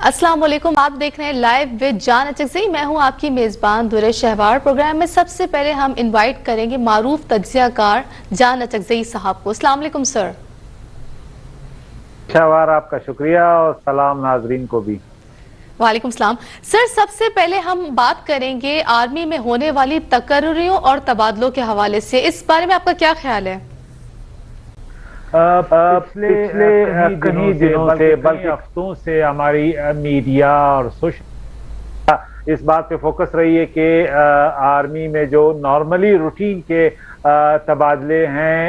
अस्सलाम वालेकुम, आप देख रहे हैं लाइव विद जान अचकज़ई। मैं हूं आपकी मेज़बान दुरे शहवार। प्रोग्राम में सबसे पहले हम इनवाइट करेंगे मारूफ तज्ज़ियाकार जान अचकज़ई साहब को। अस्सलाम वालेकुम सर। शहवार, आपका शुक्रिया और सलाम नाजरीन को भी। वालेकुम सलाम। सर, सबसे पहले हम बात करेंगे आर्मी में होने वाली तकर्रियों और तबादलों के हवाले से। इस बारे में आपका क्या ख्याल है? पिछले कई दिनों से बल्कि हफ्तों से हमारी मीडिया और सोशल इस बात पे फोकस रही है कि आर्मी में जो नॉर्मली रूटीन के तबादले हैं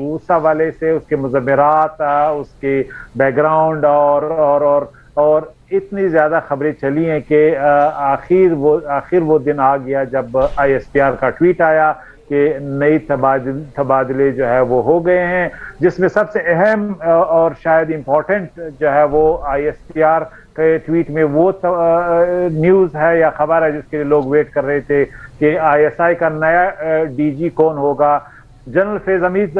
उस हवाले से उसके मुज़म्मिरात, उसके बैकग्राउंड और इतनी ज़्यादा खबरें चली हैं कि आखिर वो दिन आ गया जब ISPR का ट्वीट आया कि नई तबादले जो है वो हो गए हैं, जिसमें सबसे अहम और शायद इम्पोर्टेंट जो है वो ISPR के ट्वीट में वो न्यूज़ है या खबर है जिसके लिए लोग वेट कर रहे थे कि ISI का नया DG कौन होगा। जनरल फैज़ हमीद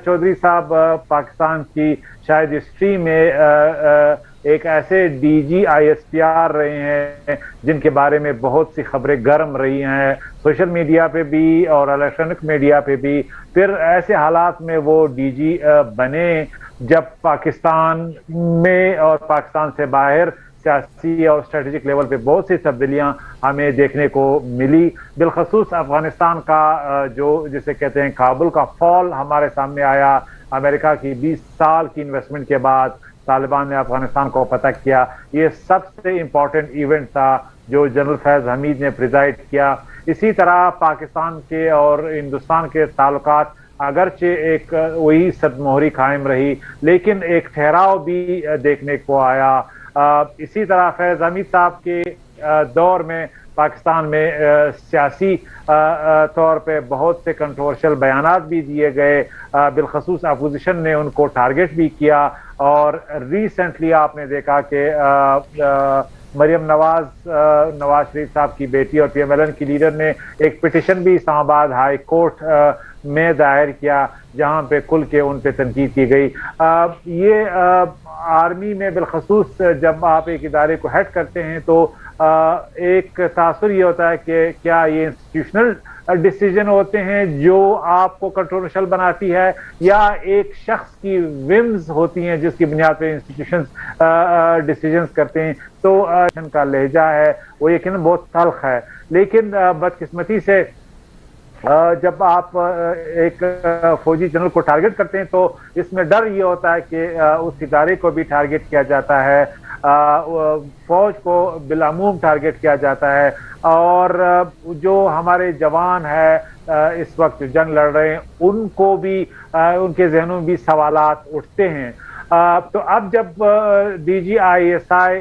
चौधरी साहब पाकिस्तान की शायद हिस्ट्री में एक ऐसे DG ISPR रहे हैं जिनके बारे में बहुत सी खबरें गर्म रही हैं, सोशल मीडिया पे भी और इलेक्ट्रॉनिक मीडिया पे भी। फिर ऐसे हालात में वो DG बने जब पाकिस्तान में और पाकिस्तान से बाहर सियासी और स्ट्रेटेजिक लेवल पे बहुत सी तब्दीलियां हमें देखने को मिली। बिलखसूस अफगानिस्तान का जो जिसे कहते हैं काबुल का फॉल हमारे सामने आया। अमेरिका की 20 साल की इन्वेस्टमेंट के बाद तालिबान ने अफगानिस्तान को पता किया। ये सबसे इम्पोर्टेंट इवेंट था जो जनरल फैज़ हमीद ने प्रिजाइड किया। इसी तरह पाकिस्तान के और हिंदुस्तान के ताल्लुकात अगरचे एक वही सदमोहरी कायम रही, लेकिन एक ठहराव भी देखने को आया। इसी तरह फैज़ हमीद साहब के दौर में पाकिस्तान में सियासी तौर पे बहुत से कंट्रोवर्शियल बयानात भी दिए गए। बिलखसूस अपोजिशन ने उनको टारगेट भी किया और रिसेंटली आपने देखा कि मरियम नवाज शरीफ साहब की बेटी और PMLN की लीडर ने एक पिटिशन भी इस्लामाबाद हाई कोर्ट में दायर किया जहां पे खुल के उन पे तनकीद की गई। ये आर्मी में बिलखसूस जब आप एक इदारे को हेड करते हैं तो एक तासुर ये होता है कि क्या ये इंस्टीट्यूशनल डिसीजन होते हैं जो आपको कंट्रोवर्शियल बनाती है या एक शख्स की विम्स होती हैं जिसकी बुनियाद पर इंस्टीट्यूशंस डिसीजंस करते हैं। तो का लहजा है वो यकीनन बहुत तल्ख है, लेकिन बदकिस्मती से जब आप एक फौजी जनरल को टारगेट करते हैं तो इसमें डर ये होता है कि उस इदारे को भी टारगेट किया जाता है, फौज को बिलामूम टारगेट किया जाता है और जो हमारे जवान है इस वक्त जंग लड़ रहे हैं उनको भी उनके जहनों में भी सवालात उठते हैं। तो अब जब DG ISI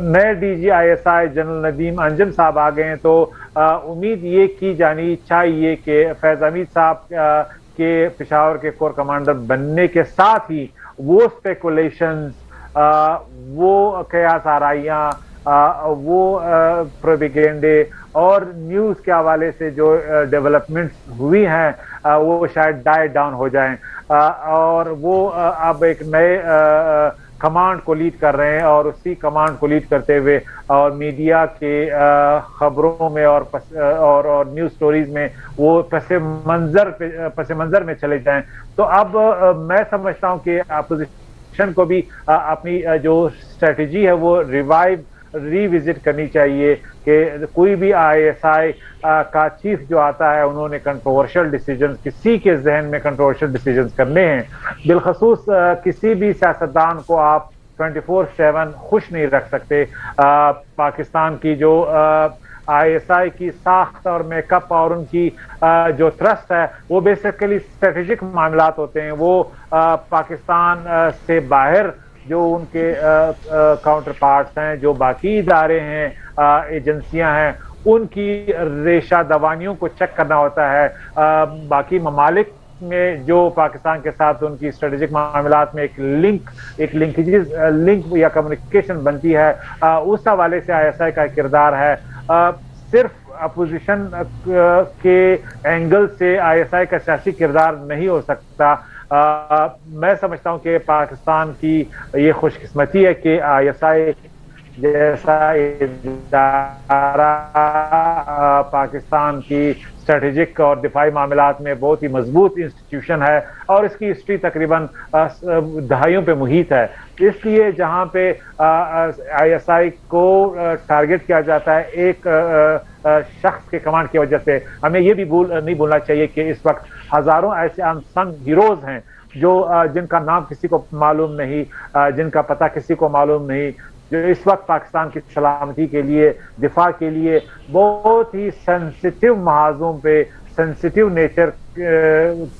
नए DG ISI general Nadeem Anjum साहब आ गए हैं तो उम्मीद ये की जानी चाहिए कि फैज़ हमीद साहब के पेशावर के कोर कमांडर बनने के साथ ही वो स्पेकुलेशंस, वो कयास आराइयाँ, वो प्रोपेगेंडे और न्यूज़ के हवाले से जो डेवलपमेंट्स हुई हैं वो शायद डाई डाउन हो जाएं और वो अब एक नए कमांड को लीड कर रहे हैं और उसी कमांड को लीड करते हुए और मीडिया के खबरों में और न्यूज़ स्टोरीज में वो पस मंजर में चले जाएं। तो अब मैं समझता हूं कि अपोजिशन को भी अपनी जो स्ट्रेटजी है वो रिविजिट करनी चाहिए कि कोई भी ISI का चीफ जो आता है उन्होंने कंट्रोवर्शियल डिसीजंस, किसी के जहन में कंट्रोवर्शियल डिसीजंस करने हैं। बिलखसूस किसी भी सियासतदान को आप 24/7 खुश नहीं रख सकते। पाकिस्तान की जो ISI की साख्त और मेकअप और उनकी जो थ्रस्ट है वो बेसिकली स्ट्रेटेजिक मामलात होते हैं। वो पाकिस्तान से बाहर जो उनके काउंटर पार्ट्स हैं, जो बाकी इदारे हैं, एजेंसियां हैं, उनकी रेशा दवानियों को चेक करना होता है। बाकी ममालिक में जो पाकिस्तान के साथ उनकी स्ट्रेटेजिक मामलात में एक लिंक या कम्युनिकेशन बनती है, उस हवाले से ISI का किरदार है। सिर्फ अपोजिशन के एंगल से ISI का सियासी किरदार नहीं हो सकता। میں سمجھتا ہوں کہ پاکستان کی یہ خوش قسمتی ہے کہ ISI جیسا ادارہ پاکستان کی اسٹریٹجک اور دفاعی معاملات میں بہت ہی مضبوط انسٹیٹیوشن ہے اور اس کی ہسٹری تقریباً دہائیوں پہ محیط ہے. اس لیے جہاں پہ ISI کو ٹارگٹ کیا جاتا ہے ایک شخص کے کمانڈ کی وجہ سے, ہمیں یہ بھی نہیں بھولنا چاہیے کہ اس وقت ہزاروں ایسے انسنگ ہیروز ہیں جن کا نام کسی کو معلوم نہیں, جن کا پتہ کسی کو معلوم نہیں, جو اس وقت پاکستان کی سلامتی کے لیے, دفاع کے لیے بہت ہی سینسٹیو محاذوں پہ, سینسٹیو نیچر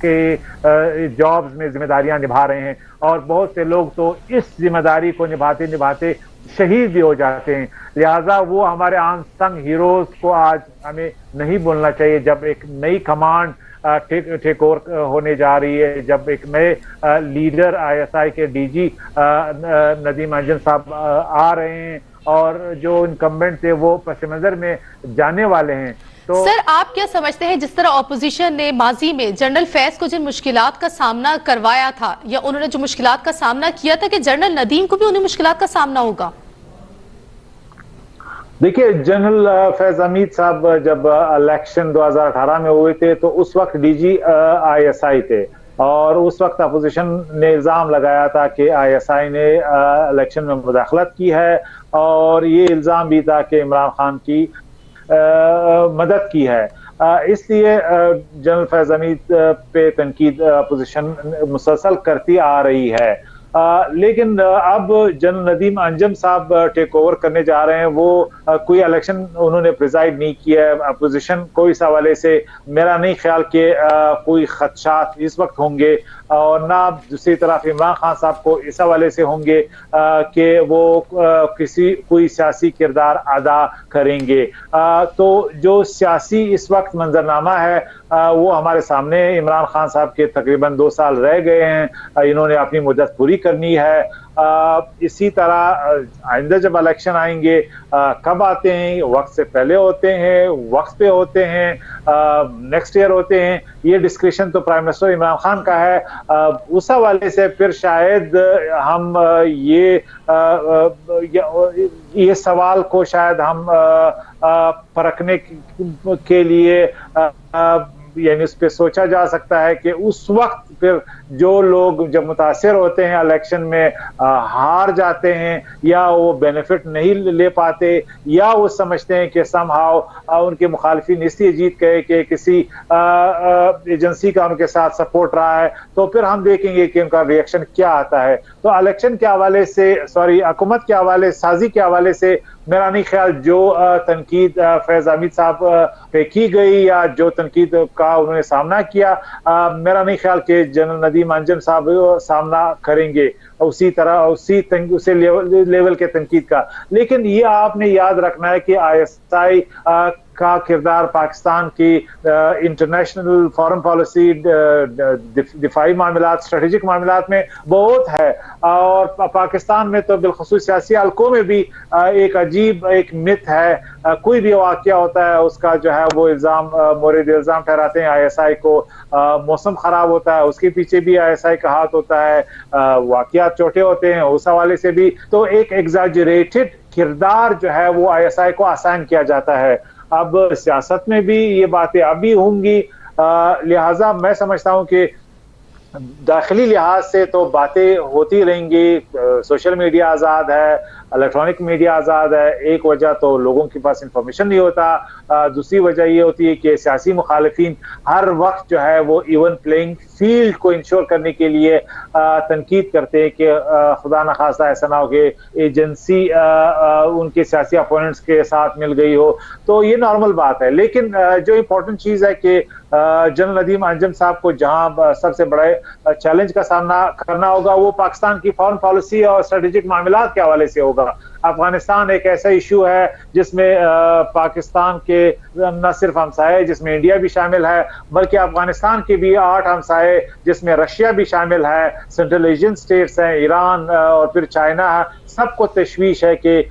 کے جابز میں ذمہ داریاں نبھا رہے ہیں, اور بہت سے لوگ تو اس ذمہ داری کو نبھاتے نبھاتے شہید بھی ہو جاتے ہیں. لہٰذا وہ ہمارے انسنگ ہیروز کو آج ہمیں نہیں بولنا چاہیے. جب ایک نئی کمانڈ ٹیک اوور ہونے جا رہی ہے, جب ایک نئے لیڈر ISI کے DG ندیم انجم صاحب آ رہے ہیں اور جو انکمبنٹ تھے وہ پس منظر میں جانے والے ہیں. تو سر آپ کیا سمجھتے ہیں جس طرح اپوزیشن نے ماضی میں جنرل فیض کو جن مشکلات کا سامنا کروایا تھا یا انہوں نے جو مشکلات کا سامنا کیا تھا, کہ جنرل ندیم کو بھی انہیں مشکلات کا سامنا ہوگا؟ دیکھیے, جنرل فیض حمید صاحب جب الیکشن 2018 میں ہوئے تھے تو اس وقت DG ISI تھے, اور اس وقت اپوزیشن نے الزام لگایا تھا کہ ISI نے الیکشن میں مداخلت کی ہے, اور یہ الزام بھی تھا کہ عمران خان کی مدد کی ہے. اس لیے جنرل فیض حمید پہ تنقید اپوزیشن مسلسل کرتی آ رہی ہے. لیکن اب جنرل ندیم انجم صاحب ٹیک اوور کرنے جا رہے ہیں. وہ کوئی الیکشن انہوں نے پریزائڈ نہیں کیا ہے. اپوزیشن کو اس حوالے سے میرا نہیں خیال کہ کوئی خدشات اس وقت ہوں گے, اور نہ دوسری طرف عمران خان صاحب کو اس حوالے سے ہوں گے کہ وہ کوئی سیاسی کردار ادا کریں گے. تو جو سیاسی اس وقت منظرنامہ ہے وہ ہمارے سامنے. عمران خان صاحب کے تقریباً 2 سال رہ گئے ہیں, انہوں نے اپنی مدت پوری کرنی ہے. اسی طرح آئندہ جب الیکشن آئیں گے, کب آتے ہیں, وقت سے پہلے ہوتے ہیں, وقت پہ ہوتے ہیں, نیکسٹ ایئر ہوتے ہیں, یہ ڈسکریشن تو پرائم منسٹر عمران خان کا ہے. اس حوالے سے پھر شاید ہم یہ سوال کو شاید ہم پرکھنے کے لیے یعنی اس پہ سوچا جا سکتا ہے کہ اس وقت پھر جو لوگ جب متاثر ہوتے ہیں الیکشن میں ہار جاتے ہیں, یا وہ بینیفٹ نہیں لے پاتے, یا وہ سمجھتے ہیں کہ سم ہاؤ ان کے مخالفین اس لیے جیت گئے کہ کسی ایجنسی کا ان کے ساتھ سپورٹ رہا ہے, تو پھر ہم دیکھیں گے کہ ان کا ریئیکشن کیا آتا ہے. تو الیکشن کے حوالے سے حکومت کے حوالے سازی کے حوالے سے میرا نہیں خیال جو تنقید فیض حمید صاحب پہ کی گئی یا جو تنقید کا انہوں نے سامنا کیا, میرا نہیں خیال کہ جنرل ندیم انجم صاحب سامنا کریں گے اسی طرح اسی لیول کے تنقید کا. لیکن یہ آپ نے یاد رکھنا ہے کہ ISI کا کردار پاکستان کی انٹرنیشنل فارن پالیسی, دفاعی معاملات, اسٹریٹجک معاملات میں بہت ہے, اور پاکستان میں تو بالخصوص سیاسی حلقوں میں بھی ایک عجیب ایک مت ہے. کوئی بھی واقعہ ہوتا ہے اس کا جو ہے وہ مورد الزام ٹھہراتے ہیں ISI کو. موسم خراب ہوتا ہے اس کے پیچھے بھی ISI کا ہاتھ ہوتا ہے, واقعات چھوٹے ہوتے ہیں اس حوالے سے بھی. تو ایک ایگزاجریٹڈ کردار جو ہے وہ ISI کو آسان کیا جاتا ہے. اب سیاست میں بھی یہ باتیں ابھی ہوں گی, لہٰذا میں سمجھتا ہوں کہ داخلی لحاظ سے تو باتیں ہوتی رہیں گی. سوشل میڈیا آزاد ہے, الیکٹرانک میڈیا آزاد ہے. ایک وجہ تو لوگوں کے پاس انفارمیشن نہیں ہوتا, دوسری وجہ یہ ہوتی ہے کہ سیاسی مخالفین ہر وقت جو ہے وہ ایون پلینگ فیلڈ کو انشور کرنے کے لیے تنقید کرتے ہیں کہ خدا نخواستہ ایسا نہ ہو کہ ایجنسی ان کے سیاسی اپوننٹس کے ساتھ مل گئی ہو. تو یہ نارمل بات ہے. لیکن جو امپورٹنٹ چیز ہے کہ جنرل ندیم انجم صاحب کو جہاں سب سے بڑے چیلنج کا سامنا کرنا ہوگا وہ پاکستان کی فارن پالیسی اور اسٹریٹجک معاملات کے حوالے سے ہوگا. افغانستان ایک ایسا ایشو ہے جس میں پاکستان کے نہ صرف ہمسائے جس میں انڈیا بھی شامل ہے بلکہ افغانستان کے بھی 8 ہمسائے جس میں رشیا بھی شامل ہے، سینٹرل ایشین اسٹیٹس ہیں، ایران اور پھر چائنا ہے، سب کو تشویش ہے کہ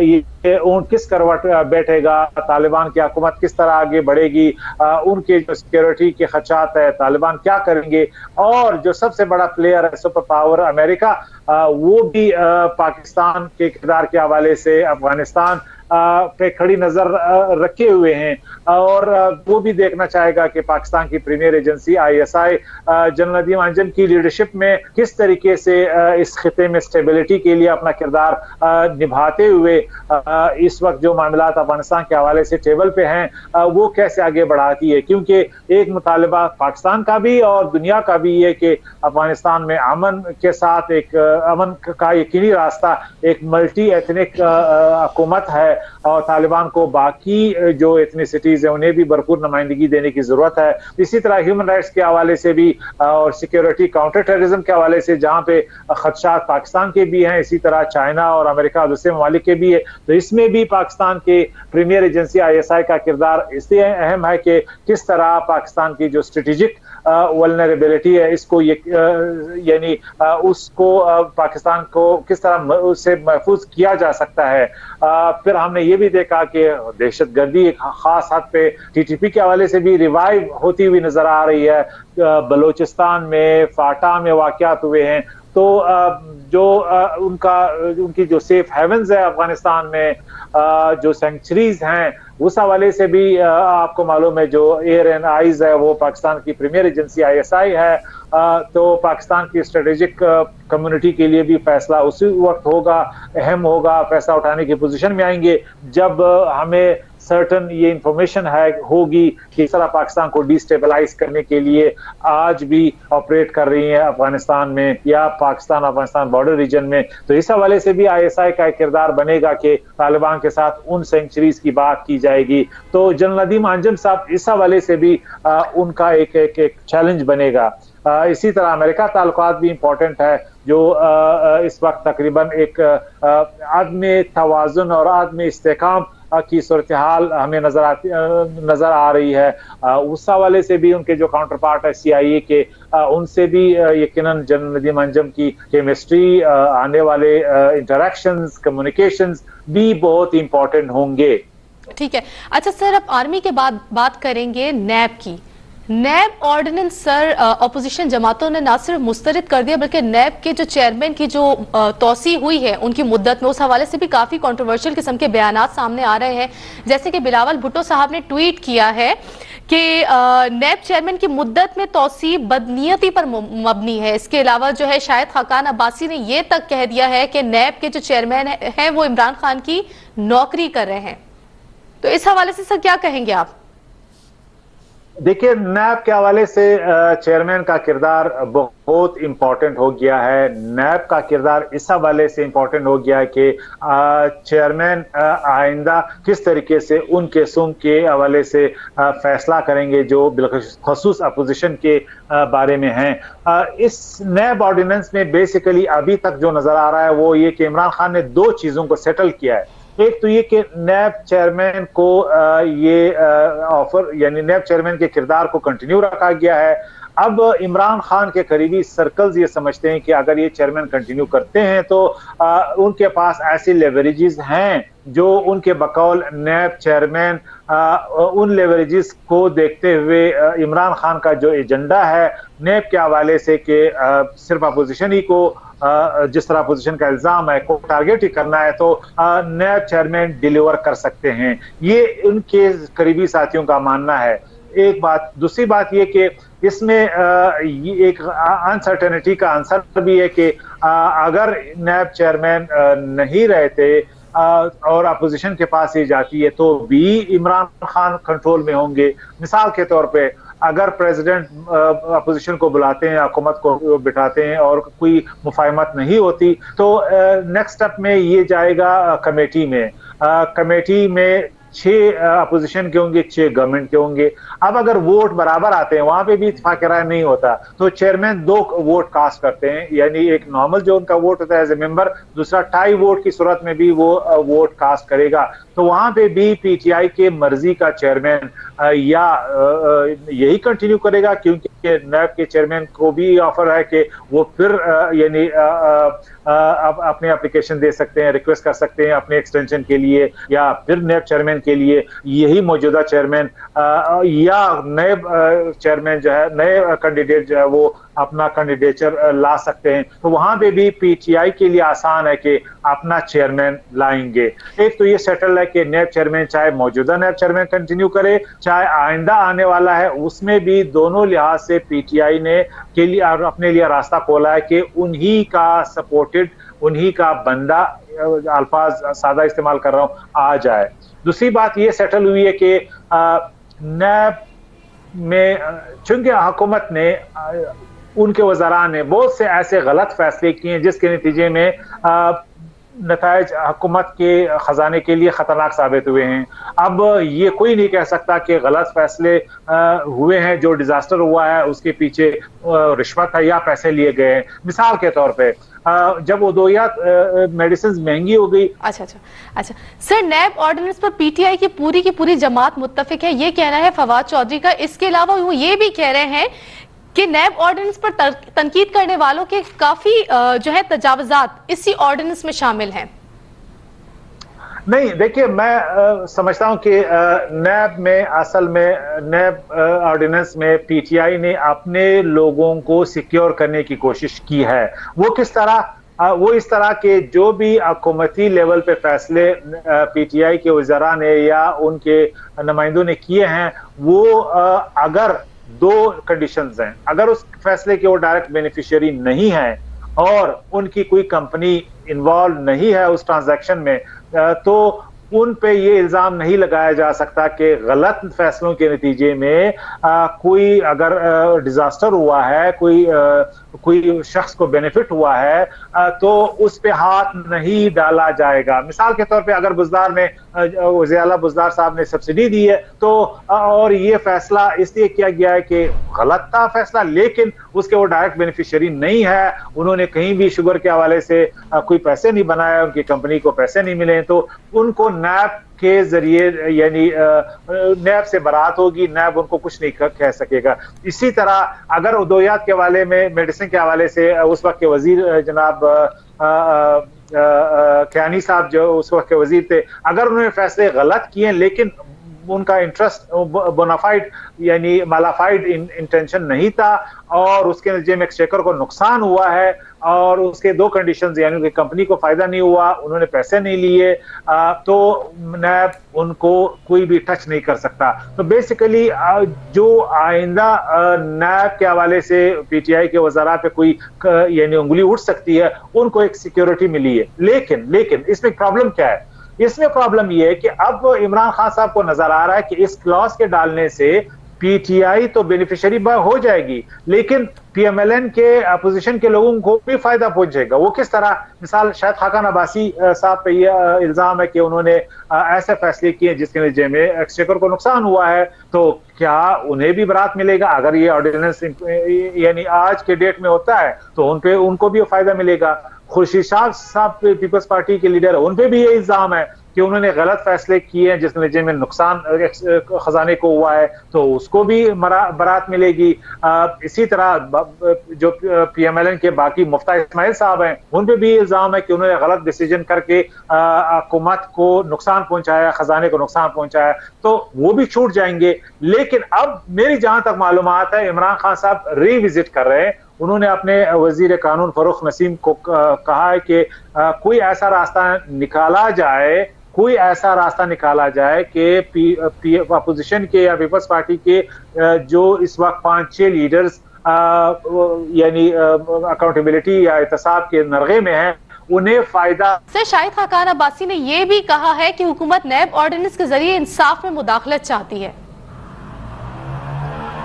یہ اونٹ کس کروٹ بیٹھے گا، طالبان کی حکومت کس طرح آگے بڑھے گی، ان کے جو سیکیورٹی کے خدشات ہے، طالبان کیا کریں گے، اور جو سب سے بڑا پلیئر ہے سپر پاور امریکہ، وہ بھی پاکستان کے کردار کے حوالے سے افغانستان پہ کھڑی نظر رکھے ہوئے ہیں، اور وہ بھی دیکھنا چاہے گا کہ پاکستان کی premier agency ISI general Nadeem Anjum کی لیڈرشپ میں کس طریقے سے اس خطے میں سٹیبلٹی کے لیے اپنا کردار نبھاتے ہوئے اس وقت جو معاملات افغانستان کے حوالے سے ٹیبل پہ ہیں وہ کیسے آگے بڑھاتی ہے، کیونکہ ایک مطالبہ پاکستان کا بھی اور دنیا کا بھی یہ کہ افغانستان میں امن کے ساتھ ایک امن کا یقینی راستہ ایک ملٹی ایتھنک حکومت ہے، اور طالبان کو باقی جو ایتھنیسٹیز ہیں انہیں بھی بھرپور نمائندگی دینے کی ضرورت ہے۔ اسی طرح ہیومن رائٹس کے حوالے سے بھی اور سیکیورٹی کاؤنٹر ٹیررزم کے حوالے سے جہاں پہ خدشات پاکستان کے بھی ہیں، اسی طرح چائنا اور امریکہ اور دوسرے ممالک کے بھی ہے، تو اس میں بھی پاکستان کے پریمیئر ایجنسی ISI کا کردار اس لیے اہم ہے کہ کس طرح پاکستان کی جو اسٹریٹجک ولنریبلٹی ہے اس کو یعنی اس کو پاکستان کو کس طرح اس سے محفوظ کیا جا سکتا ہے۔ پھر ہم نے یہ بھی دیکھا کہ دہشت گردی ایک خاص حد پہ TTP کے حوالے سے بھی ریوائیو ہوتی ہوئی نظر آ رہی ہے، بلوچستان میں فاٹا میں واقعات ہوئے ہیں، تو جو ان کی جو سیف ہیونز ہے افغانستان میں، جو سینکچریز ہیں، اس حوالے سے بھی آپ کو معلوم ہے جو ایئر اینڈ آئیز ہے وہ پاکستان کی پریمیئر ایجنسی ISI ہے، تو پاکستان کی اسٹریٹجک کمیونٹی کے لیے بھی فیصلہ اسی وقت ہوگا، اہم ہوگا، فیصلہ اٹھانے کی پوزیشن میں آئیں گے جب ہمیں سرٹن یہ انفارمیشن ہوگی کہ اس طرح پاکستان کو ڈی سٹیبلائز کرنے کے لیے آج بھی آپریٹ کر رہی ہیں افغانستان میں یا پاکستان افغانستان بارڈر ریجن میں، تو اس حوالے سے بھی ISI کا ایک کردار بنے گا کہ طالبان کے ساتھ ان سینکچریز کی بات کی جائے گی، تو جنرل ندیم انجم صاحب اس حوالے سے بھی ان کا ایک چیلنج بنے گا۔ اسی طرح امریکہ تعلقات بھی امپورٹنٹ ہے، جو اس وقت تقریباً ایک عدم توازن اور عدم استحکام کی صورتحال ہمیں نظر آ رہی ہے، اس حوالے سے بھی ان کے جو کاؤنٹر پارٹ ہے CIA کے، ان سے بھی یقیناً جنرل ندیم انجم کی کیمسٹری، آنے والے انٹریکشنز، کمیونیکیشنز بھی بہت امپورٹنٹ ہوں گے۔ ٹھیک ہے، اچھا سر، اب آرمی کے بعد بات کریں گے نیب کی۔ نیب آرڈیننس سر اپوزیشن جماعتوں نے نہ صرف مسترد کر دیا بلکہ نیب کے جو چیئرمین کی جو توسیع ہوئی ہے ان کی مدت میں، اس حوالے سے بھی کافی کنٹروورشل قسم کے بیانات سامنے آ رہے ہیں، جیسے کہ بلاول بھٹو صاحب نے ٹویٹ کیا ہے کہ نیب چیئرمین کی مدت میں توسیع بدنیتی پر مبنی ہے۔ اس کے علاوہ جو ہے شاہد خاقان عباسی نے یہ تک کہہ دیا ہے کہ نیب کے جو چیئرمین ہیں وہ عمران خان کی نوکری کر رہے ہیں، تو اس حوالے سے سر کیا کہیں گے آپ؟ دیکھیے، نیب کے حوالے سے چیئرمین کا کردار بہت امپورٹنٹ ہو گیا ہے۔ نیب کا کردار اس حوالے سے امپورٹنٹ ہو گیا ہے کہ چیئرمین آئندہ کس طریقے سے ان کیسوں کے حوالے سے فیصلہ کریں گے جو بالخصوص اپوزیشن کے بارے میں ہیں۔ اس نیب آرڈیننس میں بیسیکلی ابھی تک جو نظر آ رہا ہے وہ یہ کہ عمران خان نے 2 چیزوں کو سیٹل کیا ہے۔ ایک تو یہ کہ نیب چیئرمین کو یہ آفر، یعنی نیب چیئرمین کے کردار کو کنٹینیو رکھا گیا ہے۔ اب عمران خان کے قریبی سرکلز یہ سمجھتے ہیں کہ اگر یہ چیئرمین کنٹینیو کرتے ہیں تو ان کے پاس ایسی لیوریجز ہیں جو ان کے بقول نیب چیئرمین ان لیوریجز کو دیکھتے ہوئے عمران خان کا جو ایجنڈا ہے نیب کے حوالے سے کہ صرف اپوزیشن ہی کو جس طرح اپوزیشن کا الزام ہے کو ٹارگیٹ ہی کرنا ہے تو نیب چیئرمین ڈیلیور کر سکتے ہیں، یہ ان کے قریبی ساتھیوں کا ماننا ہے۔ ایک بات، دوسری بات یہ کہ اس میں ایک انسرٹینٹی کا عنصر بھی ہے کہ اگر نیب چیئرمین نہیں رہتے اور اپوزیشن کے پاس ہی جاتی ہے تو بھی عمران خان کنٹرول میں ہوں گے۔ مثال کے طور پہ اگر پریزیڈنٹ اپوزیشن کو بلاتے ہیں، حکومت کو بٹھاتے ہیں اور کوئی مفاہمت نہیں ہوتی تو نیکسٹ سٹیپ میں یہ جائے گا کمیٹی میں 6 اپوزیشن کے ہوں گے، 6 گورنمنٹ کے ہوں گے. اب اگر ووٹ برابر آتے ہیں، وہاں پہ بھی اتفاق رائے نہیں ہوتا، تو چیئرمین 2 ووٹ کاسٹ کرتے ہیں، یعنی ایک نارمل جو ان کا ووٹ ہوتا ہے ایز اے ممبر، دوسرا ٹائی ووٹ کی صورت میں بھی وہ ووٹ کاسٹ کرے گا. تو وہاں پہ بھی پی ٹی آئی کے مرضی کا چیئرمین یا یہی کنٹینیو کرے گا، کیونکہ نیب کے چیئرمین کو بھی آفر ہے کہ وہ پھر یعنی اپنے اپلیکیشن دے سکتے ہیں، ریکویسٹ کر سکتے ہیں اپنے ایکسٹینشن کے لیے یا پھر نیب چیئرمین کے لیے. یہی موجودہ چیئرمین یا نیب چیئرمین جو ہے، نئے کینڈیڈیٹ جو ہے وہ اپنا کینڈیڈیچر لا سکتے ہیں. تو وہاں پہ بھی پی ٹی آئی کے لیے آسان ہے کہ اپنا چیئرمین لائیں گے. ایک تو یہ سیٹل ہے کہ نیب چیئرمین چاہے موجودہ نیب چیئرمین کنٹینیو کرے، چاہے آئندہ آنے والا ہے، اس میں بھی دونوں لحاظ سے پی ٹی آئی نے کے لیے اپنے لیے راستہ کھولا ہے کہ انہی کا سپورٹڈ، انہی کا بندہ، الفاظ سادہ استعمال کر رہا ہوں، آ جائے. دوسری بات یہ سیٹل ہوئی ہے کہ نیب میں چونکہ حکومت نے، ان کے وزراء نے بہت سے ایسے غلط فیصلے کیے ہیں جس کے نتیجے میں نتائج حکومت کے خزانے کے لیے خطرناک ثابت ہوئے ہیں. اب یہ کوئی نہیں کہہ سکتا کہ غلط فیصلے ہوئے ہیں، جو ڈیزاسٹر ہوا ہے اس کے پیچھے رشوت ہے یا پیسے لیے گئے ہیں. مثال کے طور پہ جب ادویات میڈیسنز مہنگی ہو گئی. اچھا سر، نیب آرڈیننس پر پی ٹی آئی کی پوری جماعت متفق ہے، یہ کہنا ہے فواد چودھری کا. اس کے علاوہ وہ یہ بھی کہہ رہے ہیں کہ نیب آرڈیننس پر تنقید کرنے والوں کے کافی جو ہے تجاوزات اسی آرڈیننس میں شامل ہیں. نہیں دیکھیے، میں سمجھتا ہوں کہ نیب میں اصل میں نیب آرڈیننس میں پی ٹی آئی نے اپنے لوگوں کو سیکیور کرنے کی کوشش کی ہے. وہ کس طرح؟ وہ اس طرح کہ جو بھی حکومتی لیول پہ فیصلے پی ٹی آئی کے وزراء نے یا ان کے نمائندوں نے کیے ہیں، وہ اگر 2 کنڈیشنز ہیں. اگر اس فیصلے کے وہ ڈائریکٹ بینیفیشری نہیں ہیں اور ان کی کوئی کمپنی انوالو نہیں ہے اس ٹرانزیکشن میں، تو ان پہ یہ الزام نہیں لگایا جا سکتا کہ غلط فیصلوں کے نتیجے میں کوئی اگر ڈیزاسٹر ہوا ہے، کوئی شخص کو بینیفٹ ہوا ہے، تو اس پہ ہاتھ نہیں ڈالا جائے گا. مثال کے طور پہ اگر بزدار نے، وزیر اعلیٰ بزدار صاحب نے سبسڈی دی ہے، تو اور یہ فیصلہ اس لیے کیا گیا ہے کہ غلط تھا فیصلہ، لیکن اس کے وہ ڈائریکٹ بینیفیشری نہیں ہے، انہوں نے کہیں بھی شوگر کے حوالے سے کوئی پیسے نہیں بنایا، ان کی کمپنی کو پیسے نہیں ملے، تو ان کو نیب کے ذریعے یعنی نیب سے برات ہوگی، نیب ان کو کچھ نہیں کہہ سکے گا. اسی طرح اگر ادویات کے حوالے میں، میڈیسن کے حوالے سے اس وقت کے وزیر جناب کیانی صاحب جو اس وقت کے وزیر تھے، اگر انہوں نے فیصلے غلط کیے لیکن ان کا انٹرسٹ بونافائڈ یعنی مالافائڈ انٹینشن نہیں تھا اور اس کے نتیجے میں ایکسچیکر کو نقصان ہوا ہے اور اس کے 2 کنڈیشنز یعنی کہ کمپنی کو فائدہ نہیں ہوا، انہوں نے پیسے نہیں لیے، تو نیب ان کو کوئی بھی ٹچ نہیں کر سکتا. تو بیسیکلی جو آئندہ نیب کے حوالے سے پی ٹی آئی کے وزراء پہ کوئی یعنی انگلی اٹھ سکتی ہے، ان کو ایک سیکیورٹی ملی ہے. لیکن اس میں پرابلم کیا ہے؟ اس میں پرابلم یہ ہے کہ اب عمران خان صاحب کو نظر آ رہا ہے کہ اس کلاس کے ڈالنے سے پی ٹی آئی تو بینیفیشری ہو جائے گی، لیکن پی ایم ایل این کے اپوزیشن کے لوگوں کو بھی فائدہ پہنچے گا. وہ کس طرح؟ مثال شاید خاقان عباسی صاحب پہ یہ الزام ہے کہ انہوں نے ایسے فیصلے کیے جس کے نتیجے میں ایکسچیکر کو نقصان ہوا ہے، تو کیا انہیں بھی برات ملے گا؟ اگر یہ آرڈیننس یعنی آج کے ڈیٹ میں ہوتا ہے تو ان کو بھی فائدہ ملے گا. خورشید شاہ صاحب پیپلز پارٹی کے لیڈر، ان پہ بھی یہ الزام ہے کہ انہوں نے غلط فیصلے کیے ہیں جس نتیجے میں نقصان خزانے کو ہوا ہے، تو اس کو بھی برات ملے گی. اسی طرح جو پی ایم ایل این کے باقی مفتاح اسماعیل صاحب ہیں، ان پہ بھی الزام ہے کہ انہوں نے غلط ڈیسیجن کر کے حکومت کو نقصان پہنچایا، خزانے کو نقصان پہنچایا، تو وہ بھی چھوٹ جائیں گے. لیکن اب میری جہاں تک معلومات ہے، عمران خان صاحب ری وزٹ کر رہے ہیں. انہوں نے اپنے وزیر قانون فروخ نسیم کو کہا ہے کہ کوئی ایسا راستہ نکالا جائے کہ اپوزیشن کے یا پیپلز پارٹی کے جو اس وقت 5-6 لیڈرز یعنی اکاؤنٹیبلٹی یا احتساب کے نرغے میں ہیں، انہیں فائدہ. سر، شاہد خاقان عباسی نے یہ بھی کہا ہے کہ حکومت نیب آرڈیننس کے ذریعے انصاف میں مداخلت چاہتی ہے.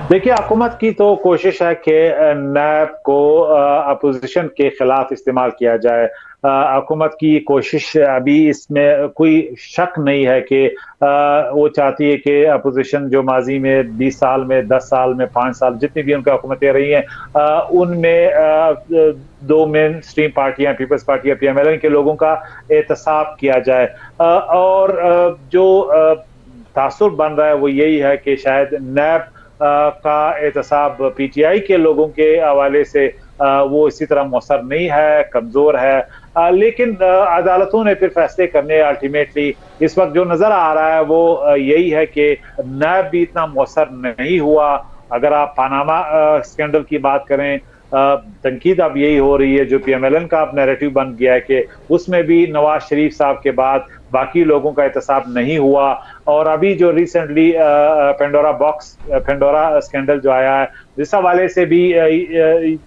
دیکھیے، حکومت کی تو کوشش ہے کہ نیب کو اپوزیشن کے خلاف استعمال کیا جائے. हुकूमत की कोशिश अभी इसमें कोई शक नहीं है कि वो चाहती है कि अपोजिशन जो माजी में 20 साल में 10 साल में 5 साल जितनी भी उनकी हुकूमतें रही हैं उनमें दो मेन स्ट्रीम पार्टियां पीपल्स पार्टी या PMLN के लोगों का एहतसाब किया जाए और जो तासुर बन रहा है वो यही है कि शायद नैब का एहतसाब PTI के लोगों के हवाले से वो इसी तरह मौसर नहीं है, कमजोर है, लेकिन अदालतों ने फिर फैसले करने अल्टीमेटली इस वक्त जो नजर आ रहा है वो यही है कि नैब भी इतना मौसर नहीं हुआ। अगर आप पानामा स्कैंडल की बात करें, तनकीद अब यही हो रही है जो PMLN का अब नैरेटिव बन गया है कि उसमें भी नवाज शरीफ साहब के बाद बाकी लोगों का एहतसाब नहीं हुआ। और अभी जो रिसेंटली पेंडोरा स्कैंडल जो आया है जिस हवाले से भी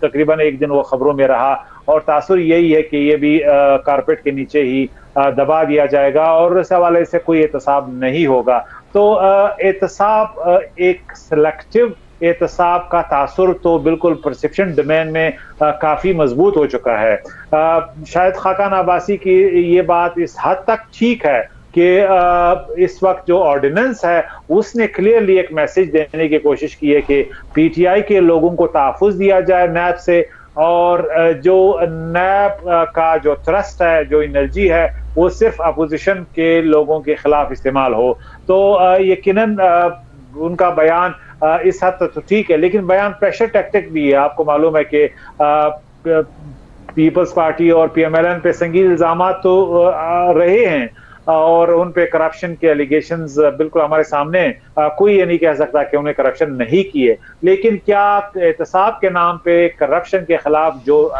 तकरीबन एक दिन वो खबरों में रहा और तासुर यही है कि ये भी कारपेट के नीचे ही दबा दिया जाएगा और इस हवाले से कोई एहतसाब नहीं होगा। तो एहतसाब एक सिलेक्टिव एहतसाब का तासुर तो बिल्कुल परसेप्शन डोमेन में काफी मजबूत हो चुका है। शायद खाकान अब्बासी की ये बात इस हद तक ठीक है कि इस वक्त जो ऑर्डिनेंस है उसने क्लियरली एक मैसेज देने की कोशिश की है कि PTI के लोगों को तहफ़्फ़ुज़ दिया जाए नैब से और जो नैब का जो ट्रस्ट है, जो एनर्जी है, वो सिर्फ अपोजिशन के लोगों के खिलाफ इस्तेमाल हो। तो यकीनन उनका बयान इस हद तक तो ठीक है, लेकिन बयान प्रेशर टैक्टिक भी है। आपको मालूम है कि पीपल्स पार्टी और PMLN पे संगीन इल्जाम तो रहे हैं और उन पे करप्शन के एलिगेशंस बिल्कुल हमारे सामने, कोई ये नहीं कह सकता कि उन्हें करप्शन नहीं किए, लेकिन क्या एहतसाब के नाम पे करप्शन के खिलाफ जो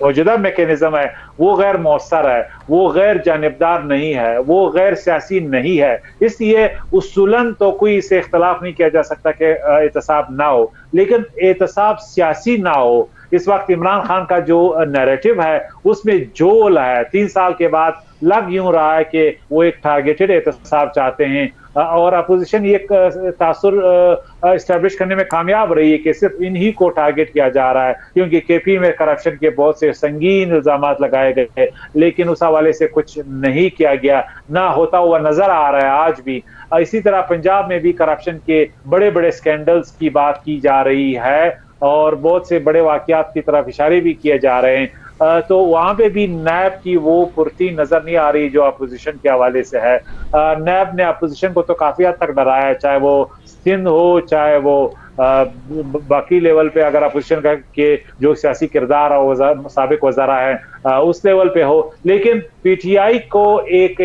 मौजूदा मैकेनिज्म है वो गैर मौसर है, वो गैर जानिबदार नहीं है, वो गैर सियासी नहीं है। इसलिए उसूलन तो कोई इसे इख्तलाफ नहीं किया जा सकता कि एहतसाब ना हो, लेकिन एहतसाब सियासी ना हो। इस वक्त इमरान खान का जो नैरेटिव है उसमें जोल है। 3 साल के बाद लग यूं रहा है कि वो एक टारगेटेड एहतसाब चाहते हैं और अपोजिशन ये तासुर एस्टैब्लिश करने में कामयाब रही है कि सिर्फ इन्हीं को टारगेट किया जा रहा है, क्योंकि KP में करप्शन के बहुत से संगीन इल्जाम लगाए गए, लेकिन उस हवाले से कुछ नहीं किया गया, ना होता हुआ नजर आ रहा है आज भी। इसी तरह पंजाब में भी करप्शन के बड़े बड़े स्कैंडल्स की बात की जा रही है और बहुत से बड़े वाकयात की तरफ इशारे भी किए जा रहे हैं। तो वहां पे भी नैब की वो फुर्ती नजर नहीं आ रही जो अपोजिशन के हवाले से है। नैब ने अपोजिशन को तो काफी हद तक डराया है, चाहे वो सिंध हो, चाहे वो बाकी लेवल पे अगर अपोजिशन के जो सियासी किरदार और साबिक वज़ारा है उस लेवल पे हो, लेकिन PTI को एक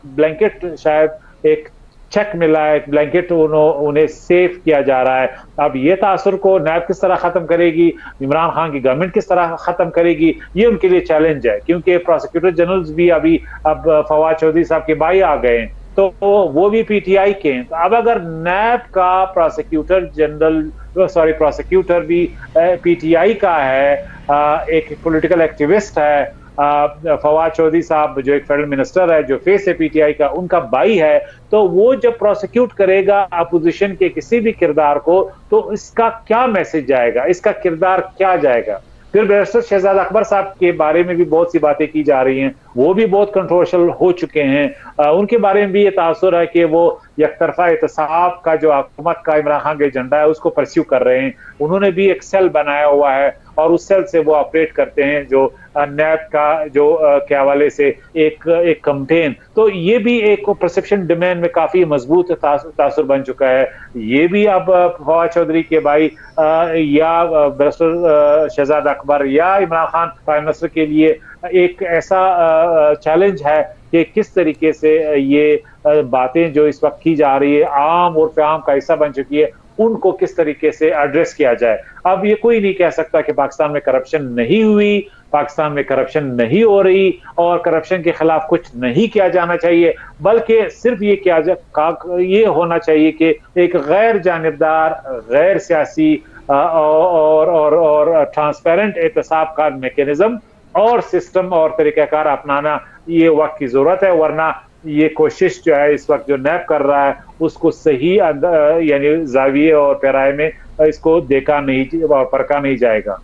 ब्लैंकेट, शायद एक चेक मिला है, ब्लैंकेट उन्हें सेफ किया जा रहा है। अब ये तासुर को नैब किस तरह खत्म करेगी, इमरान खान की गवर्नमेंट किस तरह खत्म करेगी, ये उनके लिए चैलेंज है, क्योंकि प्रोसिक्यूटर जनरल भी अभी अब फवाद चौधरी साहब के भाई आ गए हैं, तो वो भी PTI के हैं। तो अब अगर नैब का प्रोसिक्यूटर भी PTI का है, एक पॉलिटिकल एक्टिविस्ट है, फवाद चौधरी साहब जो एक फेडरल मिनिस्टर है, जो फेस है PTI का, उनका भाई है, तो वो जब प्रोसिक्यूट करेगा अपोजिशन के किसी भी किरदार को, तो इसका क्या मैसेज जाएगा, इसका किरदार क्या जाएगा। फिर बैरिस्टर शहजाद अकबर साहब के बारे में भी बहुत सी बातें की जा रही हैं, वो भी बहुत कंट्रोवर्शियल हो चुके हैं। उनके बारे में भी ये तासुर है कि वो यकतरफा एहतसाब का जो हुकूमत का इमरान खान का एजेंडा है उसको परस्यू कर रहे हैं। उन्होंने भी एक सेल बनाया हुआ है और उस सेल से वो ऑपरेट करते हैं, जो नैब का जो के हवाले से एक कैंपेन। तो ये भी एक परसेप्शन डोमेन में काफी मजबूत तासुर बन चुका है। ये भी अब फवाद चौधरी के भाई या बैरिस्टर शहजाद अकबर या इमरान खान प्राइम मिनिस्टर के लिए एक ऐसा चैलेंज है कि किस तरीके से ये बातें जो इस वक्त की जा रही है आम और आम का हिस्सा बन चुकी है, उनको किस तरीके से एड्रेस किया जाए। अब ये कोई नहीं कह सकता कि पाकिस्तान में करप्शन नहीं हुई, पाकिस्तान में करप्शन नहीं हो रही और करप्शन के खिलाफ कुछ नहीं किया जाना चाहिए, बल्कि सिर्फ ये होना चाहिए कि एक गैर जानिबदार, गैर सियासी और ट्रांसपेरेंट एहतसाब का मैकेनिज्म और सिस्टम और तरीकाकार अपनाना ये वक्त की जरूरत है, वरना ये कोशिश जो है इस वक्त जो नैब कर रहा है उसको सही यानी जाविये और पैराए में इसको देखा नहीं और परखा नहीं जाएगा।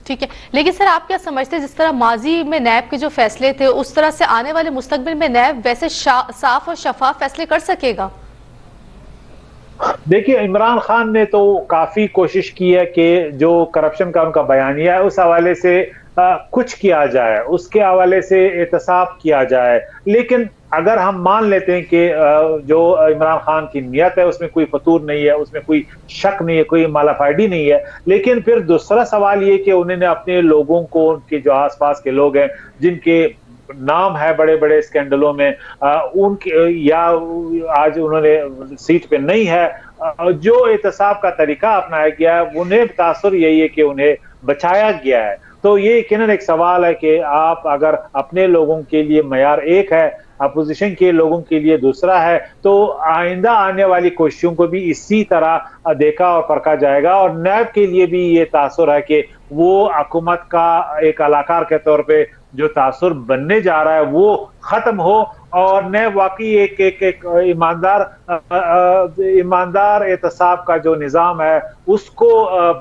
ٹھیک ہے، لیکن سر آپ کیا سمجھتے ہیں جس طرح ماضی میں نیب کے جو فیصلے تھے اس طرح سے آنے والے مستقبل میں نیب ویسے صاف اور شفاف فیصلے کر سکے گا؟ دیکھیے عمران خان نے تو کافی کوشش کی ہے کہ جو کرپشن کا ان کا بیانیہ ہے اس حوالے سے کچھ کیا جائے، اس کے حوالے سے احتساب کیا جائے، لیکن اگر ہم مان لیتے ہیں کہ جو عمران خان کی نیت ہے اس میں کوئی فطور نہیں ہے، اس میں کوئی شک نہیں ہے، کوئی مالافائڈی نہیں ہے، لیکن پھر دوسرا سوال یہ کہ انہوں نے اپنے لوگوں کو، ان کے جو آس پاس کے لوگ ہیں جن کے نام ہے بڑے بڑے اسکینڈلوں میں، ان کے یا آج انہوں نے سیٹ پہ نہیں ہے، جو احتساب کا طریقہ اپنایا گیا ہے انہیں تاثر یہی ہے کہ انہیں بچایا گیا ہے۔ تو یہ یقیناً ایک سوال ہے کہ آپ اگر اپنے لوگوں کے لیے معیار ایک ہے، اپوزیشن کے لوگوں کے لیے دوسرا ہے، تو آئندہ آنے والی کوششوں کو بھی اسی طرح دیکھا اور پرکھا جائے گا، اور نیب کے لیے بھی یہ تاثر ہے کہ وہ حکومت کا ایک علاقار کے طور پہ جو تاثر بننے جا رہا ہے وہ ختم ہو، اور نیب واقعی ایک ایماندار احتساب کا جو نظام ہے اس کو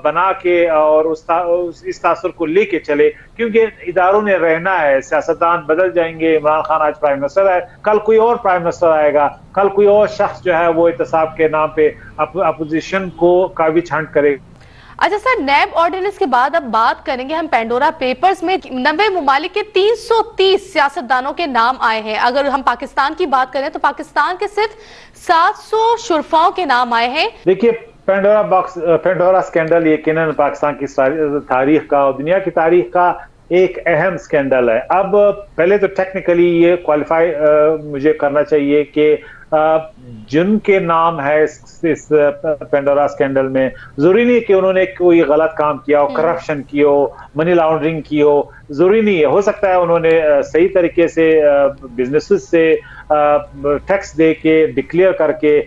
بنا کے اور اس تاثر کو لے کے چلے، کیونکہ اداروں نے رہنا ہے، سیاستدان بدل جائیں گے، عمران خان آج پرائم منسٹر ہے، کل کوئی اور پرائم منسٹر آئے گا، کل کوئی اور شخص جو ہے وہ احتساب کے نام پہ اپوزیشن کو کاوی چھانٹ کرے گا۔ اچھا سر، نیب آرڈیننس کے بعد اب بات کریں گے ہم پینڈورا پیپرز میں 90 ممالک کے 330 سیاستدانوں کے نام آئے ہیں۔ اگر ہم پاکستان کی بات کریں تو پاکستان کے صرف 700 شرفاؤں کے نام آئے ہیں۔ دیکھیے پینڈورا سکینڈل یقیناً پاکستان کی تاریخ کا اور دنیا کی تاریخ کا ایک اہم سکینڈل ہے۔ اب پہلے تو ٹیکنیکلی یہ کوالیفائی مجھے کرنا چاہیے کہ جن کے نام ہے اس پینڈورا سکینڈل میں، ضروری نہیں کہ انہوں نے کوئی غلط کام کیا ہو، کرپشن کی ہو، منی لانڈرنگ کی ہو، ضروری نہیں ہے، ہو سکتا ہے انہوں نے صحیح طریقے سے بزنسز سے ٹیکس دے کے ڈکلیئر کر کے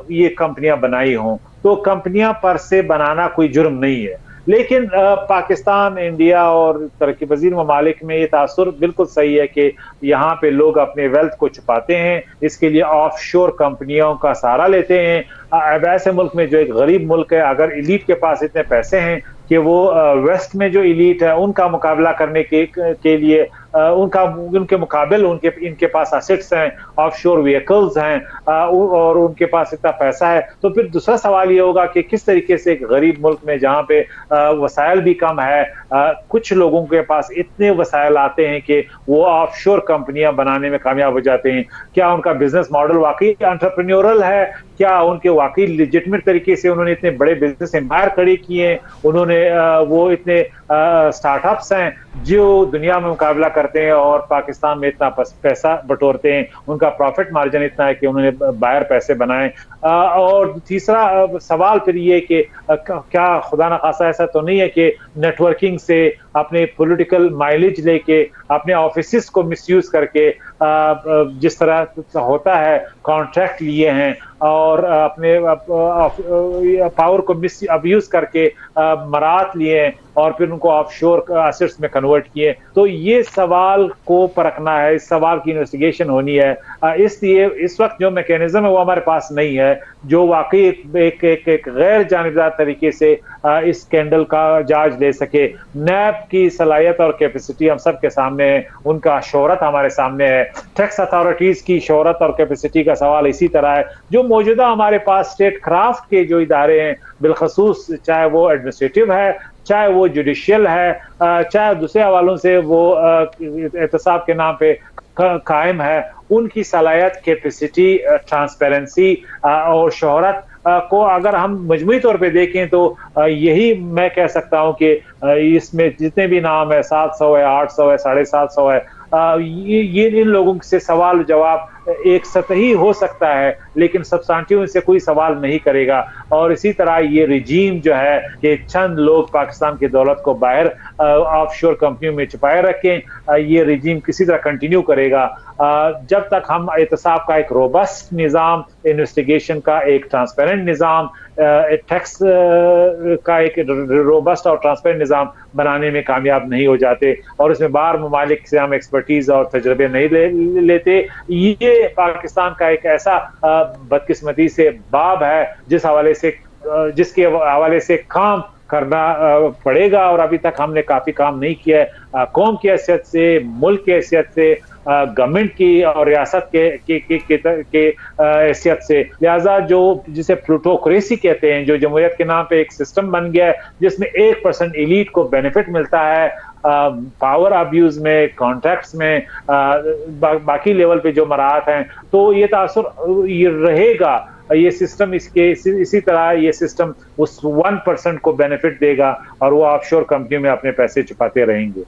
یہ کمپنیاں بنائی ہوں، تو کمپنیاں پر سے بنانا کوئی جرم نہیں ہے، لیکن پاکستان، انڈیا اور ترقی پذیر ممالک میں یہ تاثر بالکل صحیح ہے کہ یہاں پہ لوگ اپنے ویلتھ کو چھپاتے ہیں، اس کے لیے آف شور کمپنیوں کا سہارا لیتے ہیں۔ اب ایسے ملک میں جو ایک غریب ملک ہے، اگر ایلیٹ کے پاس اتنے پیسے ہیں کہ وہ ویسٹ میں جو ایلیٹ ہے ان کا مقابلہ کرنے کے لیے ان کے مقابل ان کے پاس اسیٹس ہیں، آف شور ویکلز ہیں، اور ان کے پاس اتنا پیسہ ہے، تو پھر دوسرا سوال یہ ہوگا کہ کس طریقے سے ایک غریب ملک میں جہاں پہ وسائل بھی کم ہے، کچھ لوگوں کے پاس اتنے وسائل آتے ہیں کہ وہ آف شور کمپنیاں بنانے میں کامیاب ہو جاتے ہیں۔ کیا ان کا بزنس ماڈل واقعی انٹرپرینیورل ہے؟ کیا ان کے واقعی لیجٹمیٹ طریقے سے انہوں نے اتنے بڑے بزنس امپائر کھڑے کیے ہیں؟ انہوں نے وہ اتنے سٹارٹ اپس ہیں جو دنیا میں مقابلہ کرتے ہیں اور پاکستان میں اتنا پیسہ بٹورتے ہیں، ان کا پروفٹ مارجن اتنا ہے کہ انہوں نے باہر پیسے بنائے۔ اور تیسرا سوال پھر یہ کہ کیا خدا نخواستہ ایسا تو نہیں ہے کہ نیٹ ورکنگ سے اپنے پولیٹیکل مائلیج لے کے اپنے آفیسز کو مس یوز کر کے جس طرح ہوتا ہے کانٹریکٹ لیے ہیں اور اپنے پاور کو مس ابیوز کر کے مرات لیے ہیں اور پھر ان کو آف شور ایسٹس میں کنورٹ کیے، تو یہ سوال کو پرکھنا ہے، اس سوال کی انویسٹیگیشن ہونی ہے۔ اس لیے اس وقت جو میکینزم ہے وہ ہمارے پاس نہیں ہے جو واقعی ایک غیر جانبدار طریقے سے اس اسکینڈل کا جاج لے سکے۔ نیب کی صلاحیت اور کیپیسٹی ہم سب کے سامنے ہے، ان کا شہرت ہمارے سامنے ہے، ٹیکس اتھارٹیز کی شہرت اور کیپیسٹی کا سوال اسی طرح ہے۔ جو موجودہ ہمارے پاس اسٹیٹ کرافٹ کے جو ادارے ہیں، بالخصوص چاہے وہ ایڈمنسٹریٹو ہے، چاہے وہ جوڈیشل ہے، چاہے دوسرے حوالوں سے وہ احتساب کے نام پہ قائم ہے، ان کی صلاحیت، کیپیسٹی، ٹرانسپیرنسی اور شہرت کو اگر ہم مجموعی طور پہ دیکھیں تو یہی میں کہہ سکتا ہوں کہ اس میں جتنے بھی نام ہے، 700 ہے، 800 ہے، 750 ہے، یہ ان لوگوں سے سوال جواب ایک سطحی ہو سکتا ہے لیکن سبسٹانٹیو سے کوئی سوال نہیں کرے گا، اور اسی طرح یہ رجیم جو ہے کہ چند لوگ پاکستان کی دولت کو باہر آف شور کمپنیوں میں چھپائے رکھیں، یہ رجیم کسی طرح کنٹینیو کرے گا جب تک ہم احتساب کا ایک روبسٹ نظام، انویسٹیگیشن کا ایک ٹرانسپیرنٹ نظام، ٹیکس کا ایک روبسٹ اور ٹرانسپیرنٹ نظام بنانے میں کامیاب نہیں ہو جاتے، اور اس میں باہر ممالک سے ہم ایکسپرٹیز اور تجربے نہیں لیتے۔ یہ پاکستان کا ایک ایسا بدقسمتی سے باب ہے جس کے حوالے سے کام करना पड़ेगा और अभी तक हमने काफी काम नहीं किया है कौम की हैसियत से, मुल्क की हैसियत से, गवर्नमेंट की और रियासत के हैसियत से। लिहाजा जो जिसे प्लूटोक्रेसी कहते हैं, जो जमहूरियत के नाम पे एक सिस्टम बन गया है जिसमें 1% एलीट को बेनिफिट मिलता है पावर अब्यूज में, कॉन्ट्रैक्ट्स में, बाकी लेवल पे जो मराहत हैं, तो ये तासुर ये रहेगा। ये सिस्टम इसी तरह ये सिस्टम उस 1% को बेनिफिट देगा और वो ऑफशोर कंपनियों में अपने पैसे छुपाते रहेंगे।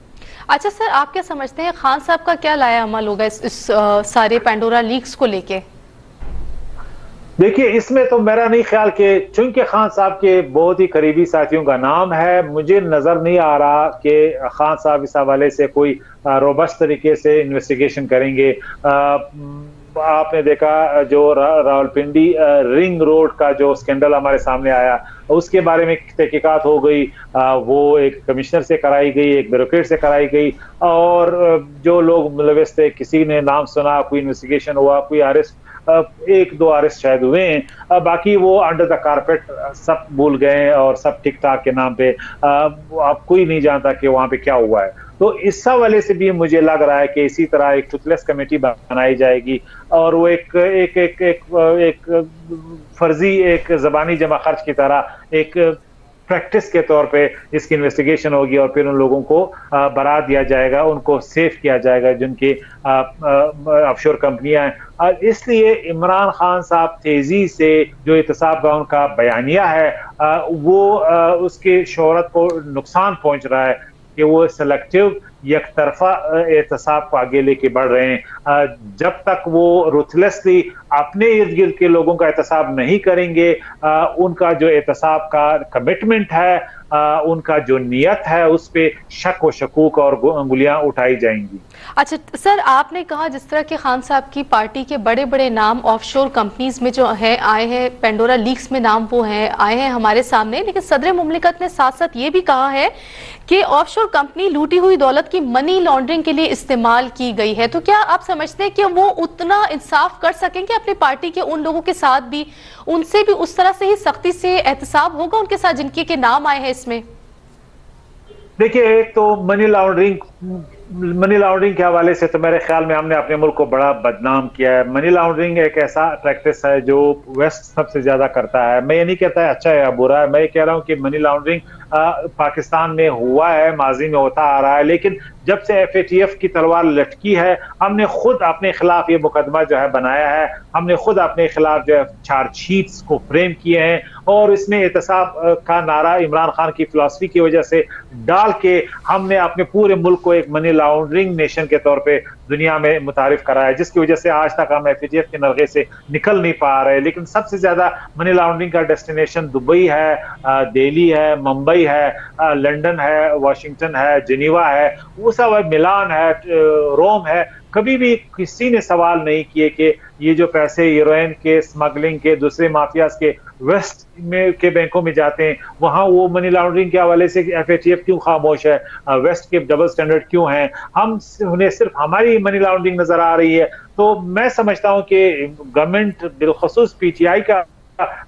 अच्छा सर, आप क्या समझते हैं खान साहब का क्या लाया अमल होगा इस सारे पेंडोरा लीक्स को लेके? देखिए, इसमें तो मेरा नहीं ख्याल कि चूंकि खान साहब के बहुत ही करीबी साथियों का नाम है, मुझे नजर नहीं आ रहा कि खान साहब इस हवाले से कोई रोबस्ट तरीके से इन्वेस्टिगेशन करेंगे। आपने देखा जो रावलपिंडी रिंग रोड का जो स्कैंडल हमारे सामने आया, उसके बारे में तहकीकात हो गई, वो एक कमिश्नर से कराई गई, एक ब्यूरोक्रेट से कराई गई, और जो लोग मुलविस थे किसी ने नाम सुना, कोई इन्वेस्टिगेशन हुआ, कोई अरेस्ट, 1-2 अरेस्ट शायद हुए हैं, बाकी वो अंडर द कारपेट सब भूल गए और सब ठीक ठाक के नाम पे अब कोई नहीं जानता कि वहां पे क्या हुआ है। तो इस हवाले से भी मुझे लग रहा है कि इसी तरह एक टुथलेस कमेटी बनाई जाएगी और वो एक फर्जी एक जबानी जमा खर्च की तरह एक प्रैक्टिस के तौर पे इसकी इन्वेस्टिगेशन होगी और फिर उन लोगों को बरा दिया जाएगा, उनको सेफ किया जाएगा जिनकी ऑफशोर कंपनियां हैं। इसलिए इमरान खान साहब तेजी से जो एहतसाब का उनका बयानिया है वो उसके शोहरत को नुकसान पहुंच रहा है कि वो सेलेक्टिव एक तरफा एहतसाब को आगे लेके बढ़ रहे हैं। जब तक वो रुथलेसली अपने इर्द गिर्द के लोगों का एहतसाब नहीं करेंगे, उनका जो एहतसाब का कमिटमेंट है, उनका जो नियत है, उस पे शक व शकूक और अंगुलियां उठाई जाएंगी। अच्छा सर, आपने कहा जिस तरह के खान साहब की पार्टी के बड़े बड़े नाम ऑफशोर कंपनीज में जो है आए हैं, पेंडोरा लीक्स में नाम वो हैं आए हैं हमारे सामने, लेकिन सदर मुमलिकत ने साथ साथ ये भी कहा है कि ऑफशोर कंपनी लूटी हुई दौलत की मनी लॉन्ड्रिंग के लिए इस्तेमाल की गई है। तो क्या आप समझते हैं कि वो उतना इंसाफ कर सकेंगे अपनी पार्टी के उन लोगों के साथ भी, उनसे भी उस तरह से ही सख्ती से एहतसाब होगा उनके साथ जिनके के नाम आए हैं इसमें? देखिए, एक तो मनी लॉन्ड्रिंग के हवाले से तो मेरे ख्याल में हमने अपने मुल्क को बड़ा बदनाम किया है। मनी लॉन्ड्रिंग एक ऐसा प्रैक्टिस है जो वेस्ट सबसे ज्यादा करता है। मैं ये नहीं कहता है अच्छा है या बुरा है, मैं ये कह रहा हूँ कि मनी लॉन्ड्रिंग पाकिस्तान में हुआ है, माजी में होता आ रहा है, लेकिन जब से FATF की तलवार लटकी है, हमने खुद अपने खिलाफ ये मुकदमा जो है बनाया है, हमने खुद अपने खिलाफ जो है चार्जशीट्स को फ्रेम किए हैं और इसमें एहतसाब का नारा इमरान खान की फिलॉसफी की वजह से डाल के हमने अपने पूरे मुल्क को एक मनी लॉन्ड्रिंग नेशन के तौर पे दुनिया में मुतारिफ कराया, जिसकी वजह से आज तक हम FATF के नरगे से निकल नहीं पा रहे। लेकिन सबसे ज्यादा मनी लॉन्ड्रिंग का डेस्टिनेशन दुबई है, दिल्ली है, मुंबई है, लंदन है, वाशिंगटन है, जिनीवा है, वो सब मिलान है, रोम है। कभी भी किसी ने सवाल नहीं किए कि ये जो पैसे हीरोइन के, स्मगलिंग के, दूसरे माफियाज के वेस्ट में के बैंकों में जाते हैं, वहां वो मनी लॉन्ड्रिंग के हवाले से FATF क्यों खामोश है, वेस्ट के डबल स्टैंडर्ड क्यों हैं, हम उन्हें सिर्फ हमारी मनी लॉन्ड्रिंग नजर आ रही है। तो मैं समझता हूं कि गवर्नमेंट बिलखसूस PTI का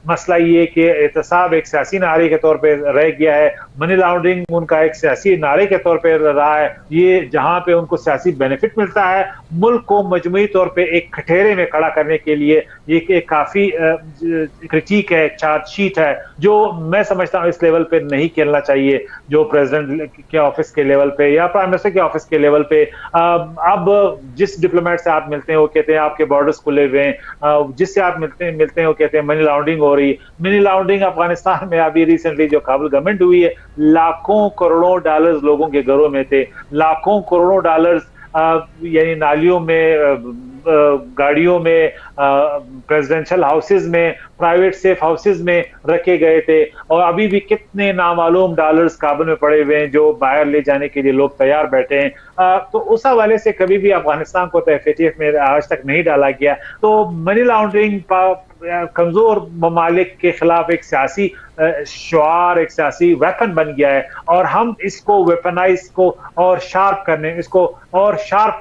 मसला ये कि एहतसाब एक सियासी नारे के तौर पे रह गया है, मनी लॉन्ड्रिंग उनका एक सियासी नारे के तौर पे रहा है। ये जहां पे उनको सियासी बेनिफिट मिलता है, मुल्क को मजमूई तौर पे एक खटेरे में खड़ा करने के लिए ये एक काफी क्रिटिक है, चार्जशीट है, जो मैं समझता हूँ इस लेवल पे नहीं खेलना चाहिए, जो प्रेसिडेंट के ऑफिस के लेवल पे या प्राइम मिनिस्टर के ऑफिस के लेवल पे। अब जिस डिप्लोमेट से आप मिलते हैं वो कहते हैं आपके बॉर्डर्स खुले हुए हैं, जिससे आप मिलते हैं वो कहते हैं मनी लॉन्ड्रिंग हो रही है। मनी लॉन्ड्रिंग अफगानिस्तान में अभी रिसेंटली जो काबुल गवर्नमेंट हुई है, लाखों करोड़ों डॉलर्स लोगों के घरों में थे, लाखों करोड़ों डॉलर्स यानी नालियों में, गाड़ियों में, प्रेसिडेंशियल हाउसेज में, प्राइवेट सेफ हाउसेज में रखे गए थे और अभी भी कितने नामालूम डॉलर्स काबुल में पड़े हुए हैं जो बाहर ले जाने के लिए लोग तैयार बैठे हैं। तो उस हवाले से कभी भी अफगानिस्तान को तो FATF में आज तक नहीं डाला गया। तो मनी लॉन्ड्रिंग कमजोर ममालिक के खिलाफ एक सियासी शुआर, एक सियासी वेपन बन गया है और हम इसको वेपनाइज को और शार्प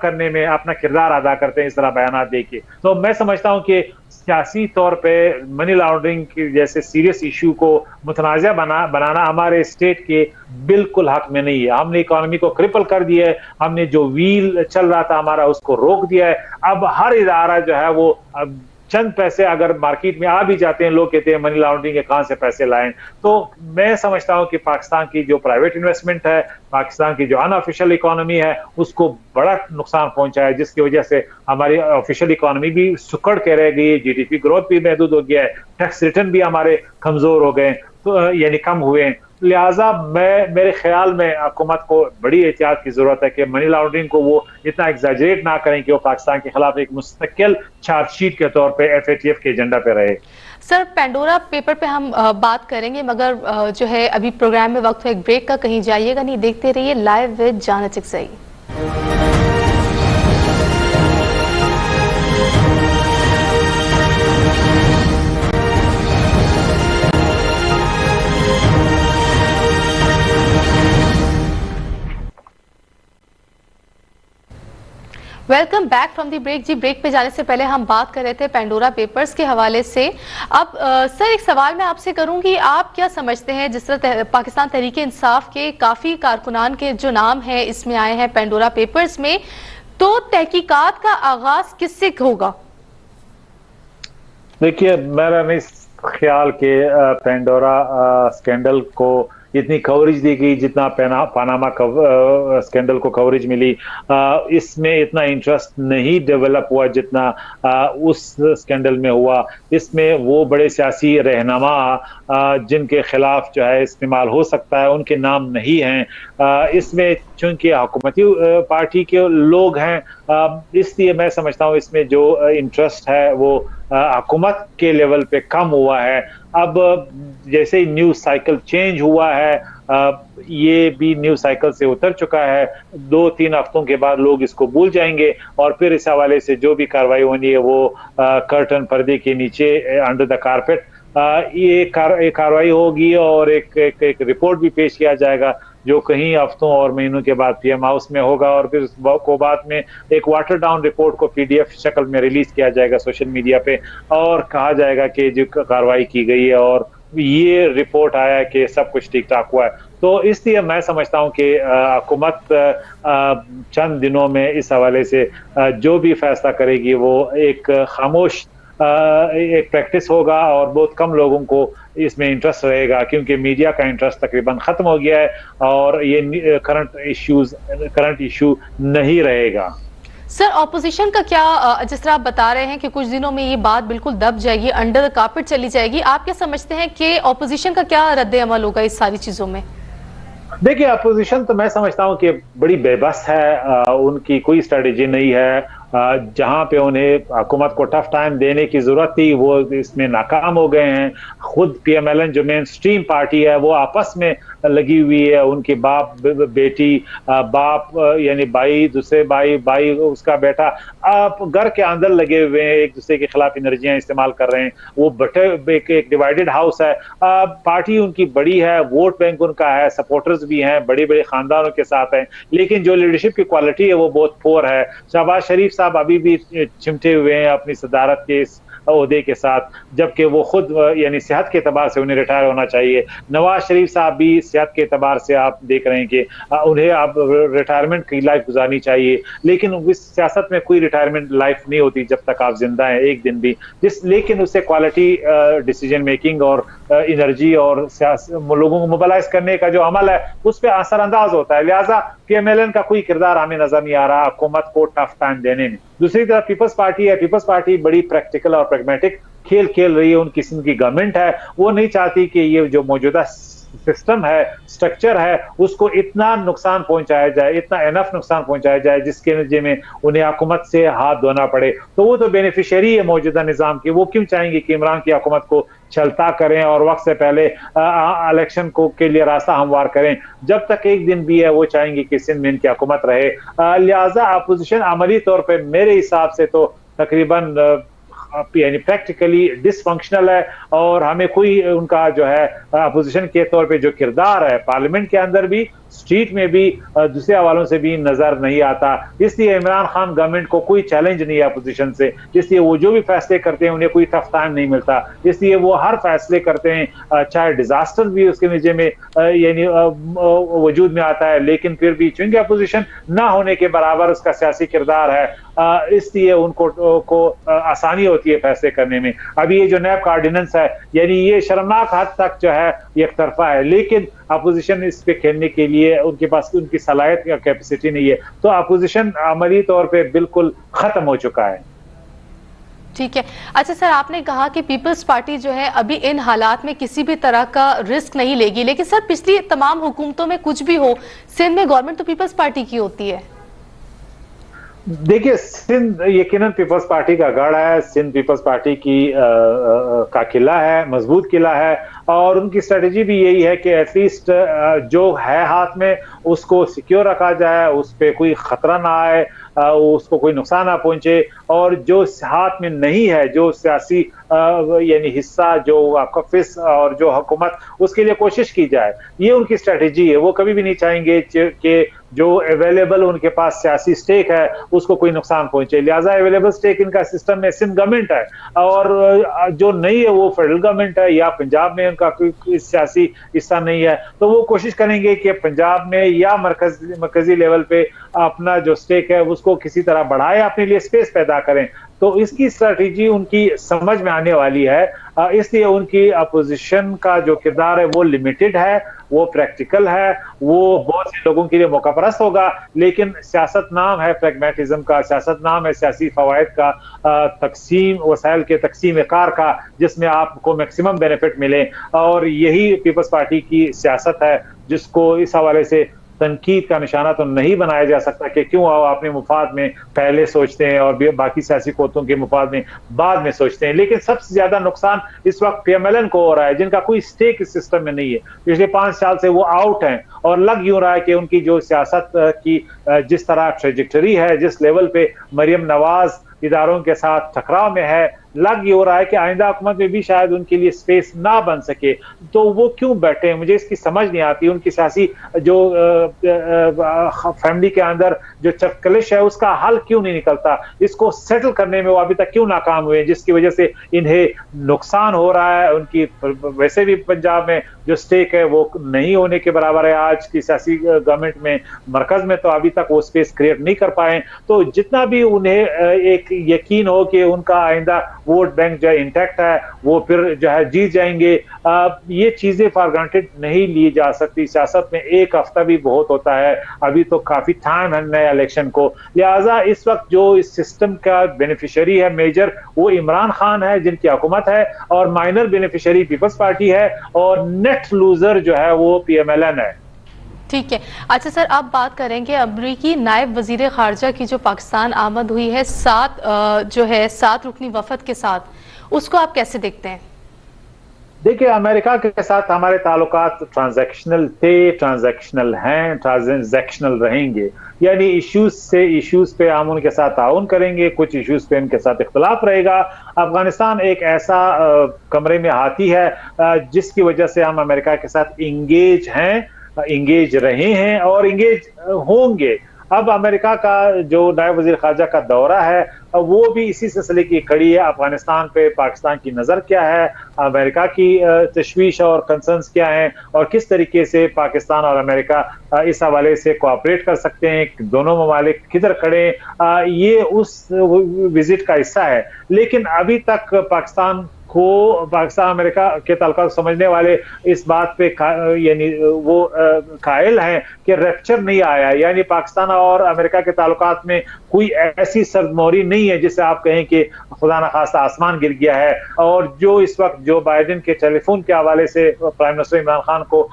करने में अपना किरदार अदा करते हैं इस तरह बयान देके। तो मैं समझता हूं कि सियासी तौर पे मनी लॉन्ड्रिंग की जैसे सीरियस इशू को मुतनाज़ा बनाना हमारे स्टेट के बिल्कुल हक में नहीं है। हमने इकोनॉमी को क्रिपल कर दिया है, हमने जो व्हील चल रहा था हमारा उसको रोक दिया है। अब हर इदारा जो है वो अब चंद पैसे अगर मार्केट में आ भी जाते हैं, लोग कहते हैं मनी लॉन्ड्रिंग के कहां से पैसे लाएं। तो मैं समझता हूं कि पाकिस्तान की जो प्राइवेट इन्वेस्टमेंट है, पाकिस्तान की जो अनऑफिशियल इकोनॉमी है, उसको बड़ा नुकसान पहुंचा है, जिसकी वजह से हमारी ऑफिशियल इकोनॉमी भी सुकड़ के रह गई है, जीडीपी ग्रोथ भी महदूद हो गया है, टैक्स रिटर्न भी हमारे कमजोर हो गए, तो यानी कम हुए हैं। लिहाजा मेरे ख्याल में हुकूमत को बड़ी एहतियात की जरूरत है कि मनी लॉन्ड्रिंग को वो इतना एग्जैजरेट ना करें कि वो पाकिस्तान के खिलाफ एक मुस्तकिल चार्जशीट के तौर पे FATF के एजेंडा पे रहे। सर, पेंडोरा पेपर पे हम बात करेंगे, मगर जो है अभी प्रोग्राम में वक्त है एक ब्रेक का, कहीं जाइएगा नहीं, देखते रहिए लाइव विद जाना चिकसई। Welcome back from the break. जी, ब्रेक पे जाने से पहले हम बात कर रहे थे पेंडोरा पेपर्स के हवाले से। अब सर, एक सवाल मैं आपसे करूंगी, आप क्या समझते हैं, जिस तरह पाकिस्तान तहरीक इंसाफ के काफ़ी कारकुनान के जो नाम है इसमें आए हैं पेंडोरा पेपर्स में, तो तहकीकात का आगाज किससे होगा? देखिए, मेरा नहीं ख्याल के पेंडोरा स्कैंडल को इतनी कवरेज दी गई जितना पानामा स्कैंडल को कवरेज मिली, इसमें इतना इंटरेस्ट नहीं डेवलप हुआ जितना उस स्कैंडल में हुआ। इसमें वो बड़े सियासी रहनुमा जिनके खिलाफ जो है इस्तेमाल हो सकता है, उनके नाम नहीं हैं। इसमें चूंकि हुकूमती पार्टी के लोग हैं, इसलिए मैं समझता हूँ इसमें जो इंटरेस्ट है वो हुकूमत के लेवल पे कम हुआ है। अब जैसे ही न्यूज साइकिल चेंज हुआ है, ये भी न्यूज साइकिल से उतर चुका है, 2-3 हफ्तों के बाद लोग इसको भूल जाएंगे और फिर इस हवाले से जो भी कार्रवाई होनी है वो कर्टन पर्दे के नीचे, अंडर द कारपेट ये कार्रवाई होगी और एक रिपोर्ट भी पेश किया जाएगा जो कहीं हफ्तों और महीनों के बाद PM हाउस में होगा, और फिर को बाद में एक वाटर डाउन रिपोर्ट को PDF शक्ल में रिलीज किया जाएगा सोशल मीडिया पे, और कहा जाएगा कि जो कार्रवाई की गई है और ये रिपोर्ट आया कि सब कुछ ठीक ठाक हुआ है। तो इसलिए मैं समझता हूं कि हुकूमत चंद दिनों में इस हवाले से जो भी फैसला करेगी वो एक खामोश एक प्रैक्टिस होगा और बहुत कम लोगों को इसमें इंटरेस्ट रहेगा, क्योंकि मीडिया का इंटरेस्ट तकरीबन खत्म हो गया है और ये करंट इशू नहीं रहेगा। सर, ऑपोजिशन का क्या, जिस तरह आप बता रहे हैं कि कुछ दिनों में ये बात बिल्कुल दब जाएगी, अंडर द कारपेट चली जाएगी, आप क्या समझते हैं कि ऑपोजिशन का क्या रद्द अमल होगा इस सारी चीजों में? देखिए, अपोजिशन तो मैं समझता हूं कि बड़ी बेबस है, उनकी कोई स्ट्रेटेजी नहीं है। जहां पे उन्हें हुकूमत को टफ टाइम देने की जरूरत थी वो इसमें नाकाम हो गए हैं। खुद PMLN जो मेन स्ट्रीम पार्टी है वो आपस में लगी हुई है, उनके बाप बेटी, बाप यानी भाई, दूसरे भाई उसका बेटा, आप घर के अंदर लगे हुए हैं, एक दूसरे के खिलाफ एनर्जियां इस्तेमाल कर रहे हैं। वो एक डिवाइडेड हाउस है। पार्टी उनकी बड़ी है, वोट बैंक उनका है, सपोर्टर्स भी हैं, बड़े बड़े खानदानों के साथ हैं, लेकिन जो लीडरशिप की क्वालिटी है वो बहुत पुअर है। शहबाज शरीफ साहब अभी भी चिमटे हुए हैं अपनी सदारत के ओहदे के साथ, जबकि वो खुद यानी सेहत के एतबार से उन्हें रिटायर होना चाहिए। नवाज शरीफ साहब भी सेहत के एतबार से आप देख रहे हैं कि उन्हें अब रिटायरमेंट की लाइफ गुजारनी चाहिए, लेकिन इस सियासत में कोई रिटायरमेंट लाइफ नहीं होती जब तक आप जिंदा हैं एक दिन भी। लेकिन उससे क्वालिटी डिसीजन मेकिंग और एनर्जी और लोगों को मोबिलाइज करने का जो अमल है उस पर असरअंदाज होता है। लिहाजा PMLN का कोई किरदार हमें नजर नहीं आ रहा हुकूमत को टफ टाइम देने में। दूसरी तरफ पीपल्स पार्टी है, पीपल्स पार्टी बड़ी प्रैक्टिकल और प्रैग्मेटिक खेल खेल रही है। उन किस्म की गवर्नमेंट है, वो नहीं चाहती कि ये जो मौजूदा सिस्टम है, स्ट्रक्चर है, उसको इतना नुकसान पहुंचाया जाए, इतना एनफ नुकसान पहुंचाया जाए जिसके नतीजे में उन्हें हुकूमत से हाथ धोना पड़े। तो वो तो बेनिफिशियरी है मौजूदा निजाम की, वो क्यों चाहेंगे कि इमरान की हुकूमत को चलता करें और वक्त से पहले इलेक्शन के लिए रास्ता हमवार करें। जब तक एक दिन भी है वो चाहेंगे कि सिंध में इनकी हुकूमत रहे। लिहाजा अपोजिशन अमली तौर पर मेरे हिसाब से तो तकरीबन यानी प्रैक्टिकली डिसफंक्शनल है, और हमें कोई उनका जो है अपोजिशन के तौर पे जो किरदार है पार्लियामेंट के अंदर भी, स्ट्रीट में भी, दूसरे हवालों से भी नजर नहीं आता। इसलिए इमरान खान गवर्नमेंट को कोई चैलेंज नहीं है अपोजिशन से, इसलिए वो जो भी फैसले करते हैं उन्हें कोई टफ टाइम नहीं मिलता, इसलिए वो हर फैसले करते हैं, चाहे डिजास्टर भी उसके नीचे में यानी वजूद में आता है, लेकिन फिर भी चूंकि अपोजिशन ना होने के बराबर उसका सियासी किरदार है, इसलिए उनको को आसानी होती है फैसले करने में। अभी ये जो नैब का ऑर्डिनेंस है, यानी ये शर्मनाक हद तक जो है एक तरफा है, लेकिन अपोजिशन इस पे खेलने के लिए उनके पास उनकी सलाहियत या कैपेसिटी नहीं है, तो अपोजिशन अमली तौर पे बिल्कुल खत्म हो चुका है। ठीक है। अच्छा सर, आपने कहा कि पीपल्स पार्टी जो है अभी इन हालात में किसी भी तरह का रिस्क नहीं लेगी, लेकिन सर पिछली तमाम हुकूमतों में कुछ भी हो, सिंध में गवर्नमेंट तो पीपल्स पार्टी की होती है। देखिए, सिंध यकीनन पीपल्स पार्टी का गढ़ है, सिंध पीपल्स पार्टी की का किला है, मजबूत किला है, और उनकी स्ट्रेटेजी भी यही है कि एटलीस्ट जो है हाथ में उसको सिक्योर रखा जाए, उस पर कोई खतरा ना आए, उसको कोई नुकसान ना पहुंचे, और जो हाथ में नहीं है, जो सियासी यानी हिस्सा, जो कफिस और जो हुकूमत, उसके लिए कोशिश की जाए। ये उनकी स्ट्रेटेजी है। वो कभी भी नहीं चाहेंगे कि जो अवेलेबल उनके पास सियासी स्टेक है उसको कोई नुकसान पहुंचे, लिहाजा अवेलेबल स्टेक इनका सिस्टम में सिंध गवर्नमेंट है, और जो नहीं है वो फेडरल गवर्नमेंट है, या पंजाब में उनका कोई सियासी हिस्सा नहीं है, तो वो कोशिश करेंगे कि पंजाब में या मरकजी लेवल पे अपना जो स्टेक है उसको किसी तरह बढ़ाए, अपने लिए स्पेस पैदा करें। तो इसकी स्ट्रैटेजी उनकी समझ में आने वाली है, इसलिए उनकी अपोजिशन का जो किरदार है वो लिमिटेड है, वो प्रैक्टिकल है, वो बहुत से लोगों के लिए मौका परस्त होगा, लेकिन सियासत नाम है प्रैग्मेटिज्म का, सियासत नाम है सियासी फवायद का, तकसीम वसाइल के तकसीम कार का, जिसमें आपको मैक्सिमम बेनिफिट मिले, और यही पीपल्स पार्टी की सियासत है, जिसको इस हवाले से तनकीद का निशाना तो नहीं बनाया जा सकता कि क्यों आओ अपने मुफाद में पहले सोचते हैं और बाकी सियासी कोतों के मुफाद में बाद में सोचते हैं। लेकिन सबसे ज्यादा नुकसान इस वक्त पीएमएलएन को हो रहा है, जिनका कोई स्टेक इस सिस्टम में नहीं है। पिछले 5 साल से वो आउट हैं, और लग यूं रहा है कि उनकी जो सियासत की जिस तरह ट्रेजेक्टरी है, जिस लेवल पे मरियम नवाज इदारों के साथ टकराव में है, लग ये हो रहा है कि आइंदा हुकूमत में भी शायद उनके लिए स्पेस ना बन सके। तो वो क्यों बैठे हैं, मुझे इसकी समझ नहीं आती। उनकी सियासी जो फैमिली के अंदर जो चक्कलिश है उसका हल क्यों नहीं निकलता, इसको सेटल करने में वो अभी तक क्यों नाकाम हुए, जिसकी वजह से इन्हें नुकसान हो रहा है। उनकी वैसे भी पंजाब में जो स्टेक है वो नहीं होने के बराबर है आज की सियासी गवर्नमेंट में, मरकज में तो अभी तक वो स्पेस क्रिएट नहीं कर पाए। तो जितना भी उन्हें एक यकीन हो कि उनका आइंदा वोट बैंक जो है इंटैक्ट है, वो फिर जो है जीत जाएंगे, ये चीजें फॉर ग्रांटेड नहीं ली जा सकती। सियासत में एक हफ्ता भी बहुत होता है, अभी तो काफी टाइम है नए इलेक्शन को। लिहाजा इस वक्त जो इस सिस्टम का बेनिफिशियरी है मेजर, वो इमरान खान है जिनकी हुकूमत है, और माइनर बेनिफिशियरी पीपल्स पार्टी है, और नेट लूजर जो है वो पीएमएलएन है। ठीक है। अच्छा सर, आप बात करेंगे अमरीकी नायब वजीर खारजा की जो पाकिस्तान आमद हुई है 7 रुकनी वफद के साथ, उसको आप कैसे देखते हैं? देखिए, अमेरिका के साथ हमारे ताल्लुकात ट्रांजैक्शनल थे, ट्रांजैक्शनल हैं, ट्रांजैक्शनल रहेंगे। यानी इश्यूज पे हम उनके साथ ताउन करेंगे, कुछ इश्यूज पे उनके साथ इख्तलाफ रहेगा। अफगानिस्तान एक ऐसा कमरे में हाथी है जिसकी वजह से हम अमेरिका के साथ इंगेज रहे हैं और इंगेज होंगे। अब अमेरिका का जो नायब वजीर खारजा का दौरा है वो भी इसी सिलसिले की कड़ी है। अफगानिस्तान पे पाकिस्तान की नज़र क्या है, अमेरिका की तशवीश और कंसर्न्स क्या हैं, और किस तरीके से पाकिस्तान और अमेरिका इस हवाले से कोऑपरेट कर सकते हैं, दोनों ममालिक किधर खड़े, ये उस विजिट का हिस्सा है। लेकिन अभी तक पाकिस्तान अमेरिका के ताल्लुकात समझने वाले इस बात पे यानी वो कायल हैं कि रैप्चर नहीं आया, यानी पाकिस्तान और अमेरिका के ताल्लुकात में कोई ऐसी सरदमौरी नहीं है जिससे आप कहें कि खुदा न खास्ता आसमान गिर गया है। और जो इस वक्त जो बाइडेन के टेलीफोन के हवाले से प्राइम मिनिस्टर इमरान खान को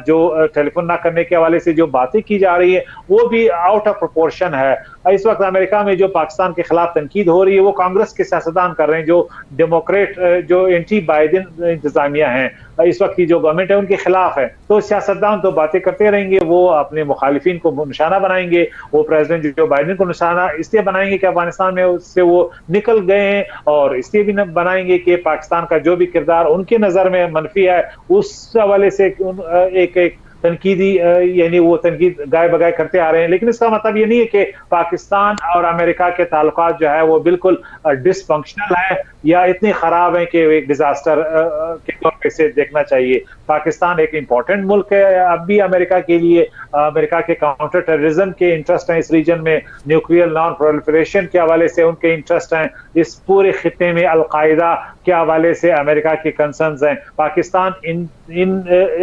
जो टेलीफोन ना करने के हवाले से जो बातें की जा रही है वो भी आउट ऑफ प्रोपोर्शन है। इस वक्त अमेरिका में जो पाकिस्तान के खिलाफ तनकीद हो रही है वो कांग्रेस के सियासतदान कर रहे हैं, जो डेमोक्रेट जो एंटी बाइडेन इंतजामिया हैं, इस वक्त की जो गवर्नमेंट है उनके खिलाफ है, तो सियासतदान तो बातें करते रहेंगे, वो अपने मुखालिफिन को निशाना बनाएंगे, वो प्रेसिडेंट जो बाइडेन को निशाना इसलिए बनाएंगे कि अफगानिस्तान में उससे वो निकल गए हैं, और इसलिए भी बनाएंगे कि पाकिस्तान का जो भी किरदार उनके नजर में मनफी है, उस हवाले से एक तनकीदी यानी वो तनकीद गाय बगाए करते आ रहे हैं। लेकिन इसका मतलब ये नहीं है कि पाकिस्तान और अमेरिका के ताल्लुकात जो है वो बिल्कुल डिसफंक्शनल है या इतने खराब हैं कि एक डिजास्टर के तौर पे इसे देखना चाहिए। पाकिस्तान एक इंपॉर्टेंट मुल्क है अब भी अमेरिका के लिए। अमेरिका के काउंटर टेररिज्म के इंटरेस्ट हैं इस रीजन में, न्यूक्लियर नॉन प्रोलिफरेशन के हवाले से उनके इंटरेस्ट हैं, इस पूरे खित्ते में अलकायदा के हवाले से अमेरिका के कंसर्न्स हैं। पाकिस्तान इन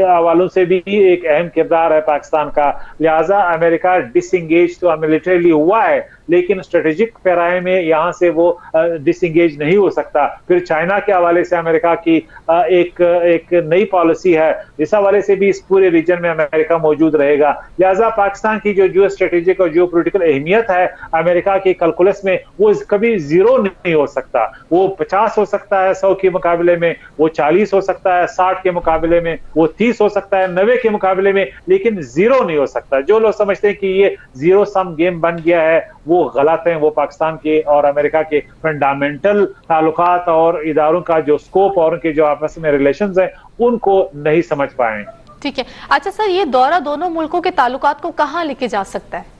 हवालों से भी एक अहम किरदार है पाकिस्तान का, लिहाजा अमेरिका डिसंगेज तो मिलिटरीली हुआ है, लेकिन स्ट्रेटेजिक पैराए में यहाँ से वो डिसंगेज नहीं हो सकता। फिर चाइना के हवाले से अमेरिका की एक नई पॉलिसी है, इस हवाले से भी इस पूरे रीजन में अमेरिका मौजूद रहेगा। लिहाजा पाकिस्तान की जो जियो स्ट्रेटेजिक और जियो पोलिटिकल अहमियत है अमेरिका की कैलकुलस में, वो कभी जीरो नहीं हो सकता। वो 50 हो सकता है 100 के मुकाबले में, वो 40 हो सकता है 60 के मुकाबले में, वो 30 हो सकता है 90 के मुकाबले में, लेकिन जीरो नहीं हो सकता। जो लोग समझते हैं कि ये जीरो सम गेम बन गया है वो गलत हैं। वो पाकिस्तान के और अमेरिका के फंडामेंटल ताल्लुकात और इदारों का जो स्कोप और उनके जो आपस में रिलेशंस हैं उनको नहीं समझ पाए। ठीक है, अच्छा सर, ये दौरा दोनों मुल्कों के ताल्लुकात को कहां लेके जा सकता है?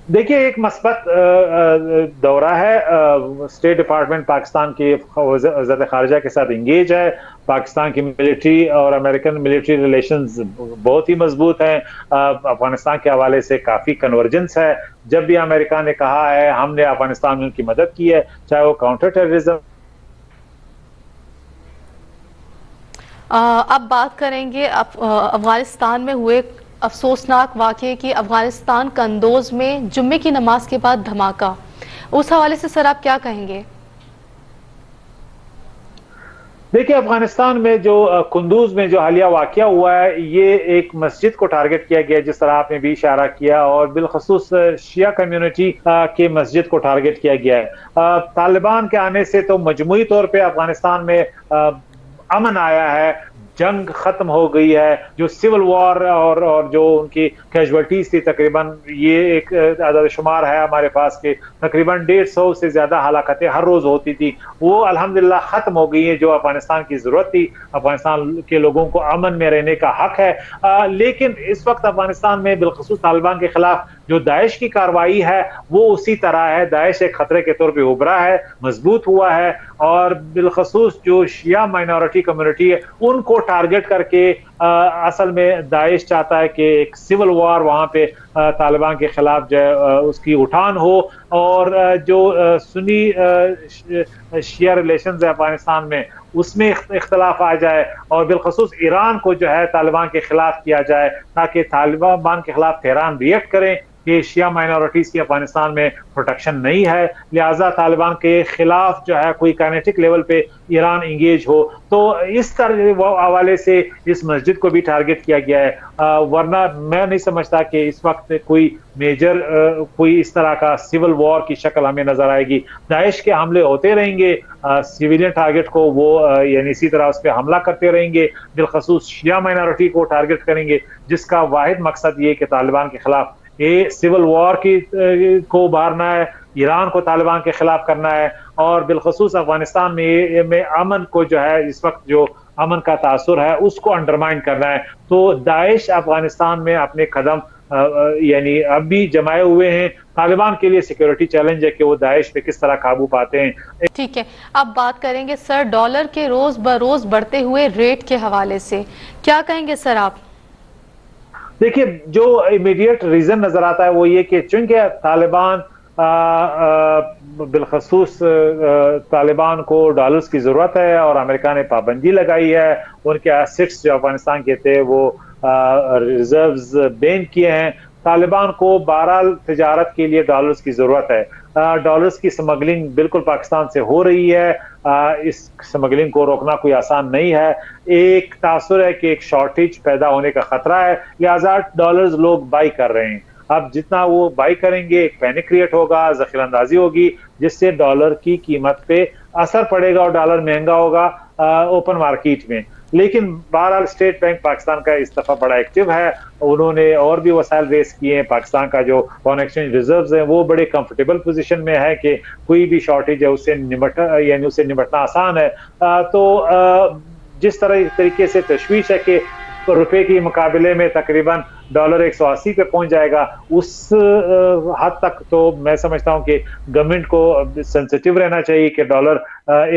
देखिए, एक मस्बत दौरा है। स्टेट डिपार्टमेंट पाकिस्तान की वज़ारत ख़ारिजा के साथ इंगेज है। पाकिस्तान की मिलिट्री और अमेरिकन मिलिट्री रिलेशंस बहुत ही मजबूत हैं। अफगानिस्तान के हवाले से काफ़ी कन्वर्जेंस है। जब भी अमेरिका ने कहा है हमने अफगानिस्तान में उनकी मदद की है, चाहे वो काउंटर टेररिज्म। अब बात करेंगे अफगानिस्तान में हुए अफसोसनाक वाक़े की। अफगानिस्तान कंदोज में जुम्मे की नमाज के बाद धमाका, उस हवाले से सर आप क्या कहेंगे? देखिए, अफगानिस्तान में जो कुंदूज में जो हालिया वाकया हुआ है, ये एक मस्जिद को टारगेट किया गया, जिस तरह आपने भी इशारा किया, और बिलखसूस शिया कम्युनिटी के मस्जिद को टारगेट किया गया है। तालिबान के आने से तो मजमूई तौर पे अफगानिस्तान में अमन आया है, जंग खत्म हो गई है। जो सिविल वॉर और जो उनकी कैजुअल्टीज थी, तकरीबन ये एक आदाद शुमार है हमारे पास के तकरीबन 150 से ज्यादा हलाकतें हर रोज होती थी, वो अल्हम्दुलिल्लाह खत्म हो गई है, जो अफगानिस्तान की जरूरत थी। अफगानिस्तान के लोगों को अमन में रहने का हक है। लेकिन इस वक्त अफगानिस्तान में बिलखसूस तालिबान के खिलाफ जो दाइश की कार्रवाई है वो उसी तरह है। दाइश एक खतरे के तौर पे उभरा है, मजबूत हुआ है, और बिलखसूस जो शिया माइनॉरिटी कम्युनिटी है उनको टारगेट करके असल में दाइश चाहता है कि एक सिविल वॉर वहां पे तालिबान के खिलाफ जो है उसकी उठान हो, और जो सुन्नी शिया रिलेशंस है अफगानिस्तान में उसमें इख्तलाफ आ जाए, और बिलखसूस ईरान को जो है तालिबान के खिलाफ किया जाए, ताकि तालिबान के खिलाफ तेहरान रिएक्ट करें कि शिया माइनॉरिटीज की अफगानिस्तान में प्रोटेक्शन नहीं है, लिहाजा तालिबान के खिलाफ जो है कोई काइनेटिक लेवल पे ईरान इंगेज हो। तो इस तरह हवाले से इस मस्जिद को भी टारगेट किया गया है। वरना मैं नहीं समझता कि इस वक्त कोई मेजर कोई इस तरह का सिविल वॉर की शक्ल हमें नजर आएगी। दाइश के हमले होते रहेंगे, सिविलियन टारगेट को वो यानी इसी तरह उस पर हमला करते रहेंगे, बिलखसूस शिया माइनॉरिटी को टारगेट करेंगे, जिसका वाहिद मकसद ये कि तालिबान के खिलाफ ये सिविल वॉर को उभारना है, ईरान को तालिबान के खिलाफ करना है, और बिलखसूस अफगानिस्तान में अमन को जो है इस वक्त जो अमन का तासुर है उसको अंडरमाइन करना है। तो दाइश अफगानिस्तान में अपने कदम यानी अब भी जमाए हुए हैं। तालिबान के लिए सिक्योरिटी चैलेंज है कि वो दाइश पे किस तरह काबू पाते हैं। ठीक है, अब बात करेंगे सर डॉलर के रोज बरोज बढ़ते हुए रेट के हवाले से, क्या कहेंगे सर आप? देखिए, जो इमीडिएट रीजन नजर आता है वो ये कि चूंकि तालिबान बिलखसूस तालिबान को डॉलर्स की जरूरत है और अमेरिका ने पाबंदी लगाई है, उनके एसेट्स जो अफगानिस्तान के थे वो रिजर्व्स बैन किए हैं। तालिबान को बहरहाल तिजारत के लिए डॉलर्स की जरूरत है। डॉलर्स की स्मगलिंग बिल्कुल पाकिस्तान से हो रही है। इस स्मगलिंग को रोकना कोई आसान नहीं है। एक तासुर है कि एक शॉर्टेज पैदा होने का खतरा है, लिहाजा डॉलर्स लोग बाई कर रहे हैं। अब जितना वो बाई करेंगे एक पैनिक क्रिएट होगा, जखीरांदाजी होगी, जिससे डॉलर की कीमत पे असर पड़ेगा और डॉलर महंगा होगा ओपन मार्केट में। लेकिन बहरहाल स्टेट बैंक पाकिस्तान का इस दफा बड़ा एक्टिव है, उन्होंने और भी वसाइल रेस किए हैं। पाकिस्तान का जो फॉरेन एक्सचेंज रिजर्व्स है वो बड़े कंफर्टेबल पोजीशन में है कि कोई भी शॉर्टेज है उससे निपटना आसान है। तो जिस तरीके से तशवीश है कि रुपए के मुकाबले में तकरीबन डॉलर 180 पे पहुंच जाएगा, उस हद तक तो मैं समझता हूं कि गवर्नमेंट को सेंसिटिव रहना चाहिए कि डॉलर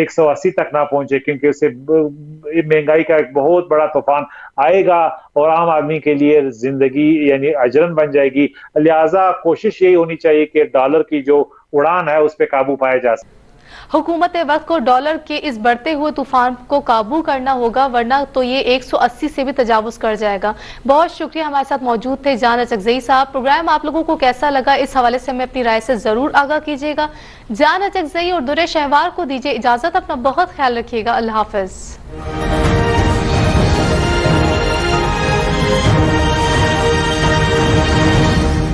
180 तक ना पहुंचे, क्योंकि उससे महंगाई का एक बहुत बड़ा तूफान आएगा और आम आदमी के लिए जिंदगी यानी अजरन बन जाएगी। लिहाजा कोशिश यही होनी चाहिए कि डॉलर की जो उड़ान है उस पर काबू पाया जा सके। हुकूमत वक्त को डॉलर के इस बढ़ते हुए तूफान को काबू करना होगा, वरना तो ये 180 से भी तजावुज कर जाएगा। बहुत शुक्रिया, हमारे साथ मौजूद थे जान अचकजई साहब। प्रोग्राम आप लोगों को कैसा लगा, इस हवाले से हमें अपनी राय से जरूर आगाह कीजिएगा। जान अचकजई और दुरे शहवार को दीजिए इजाजत, अपना बहुत ख्याल रखिएगा। अल्लाह हाफिज।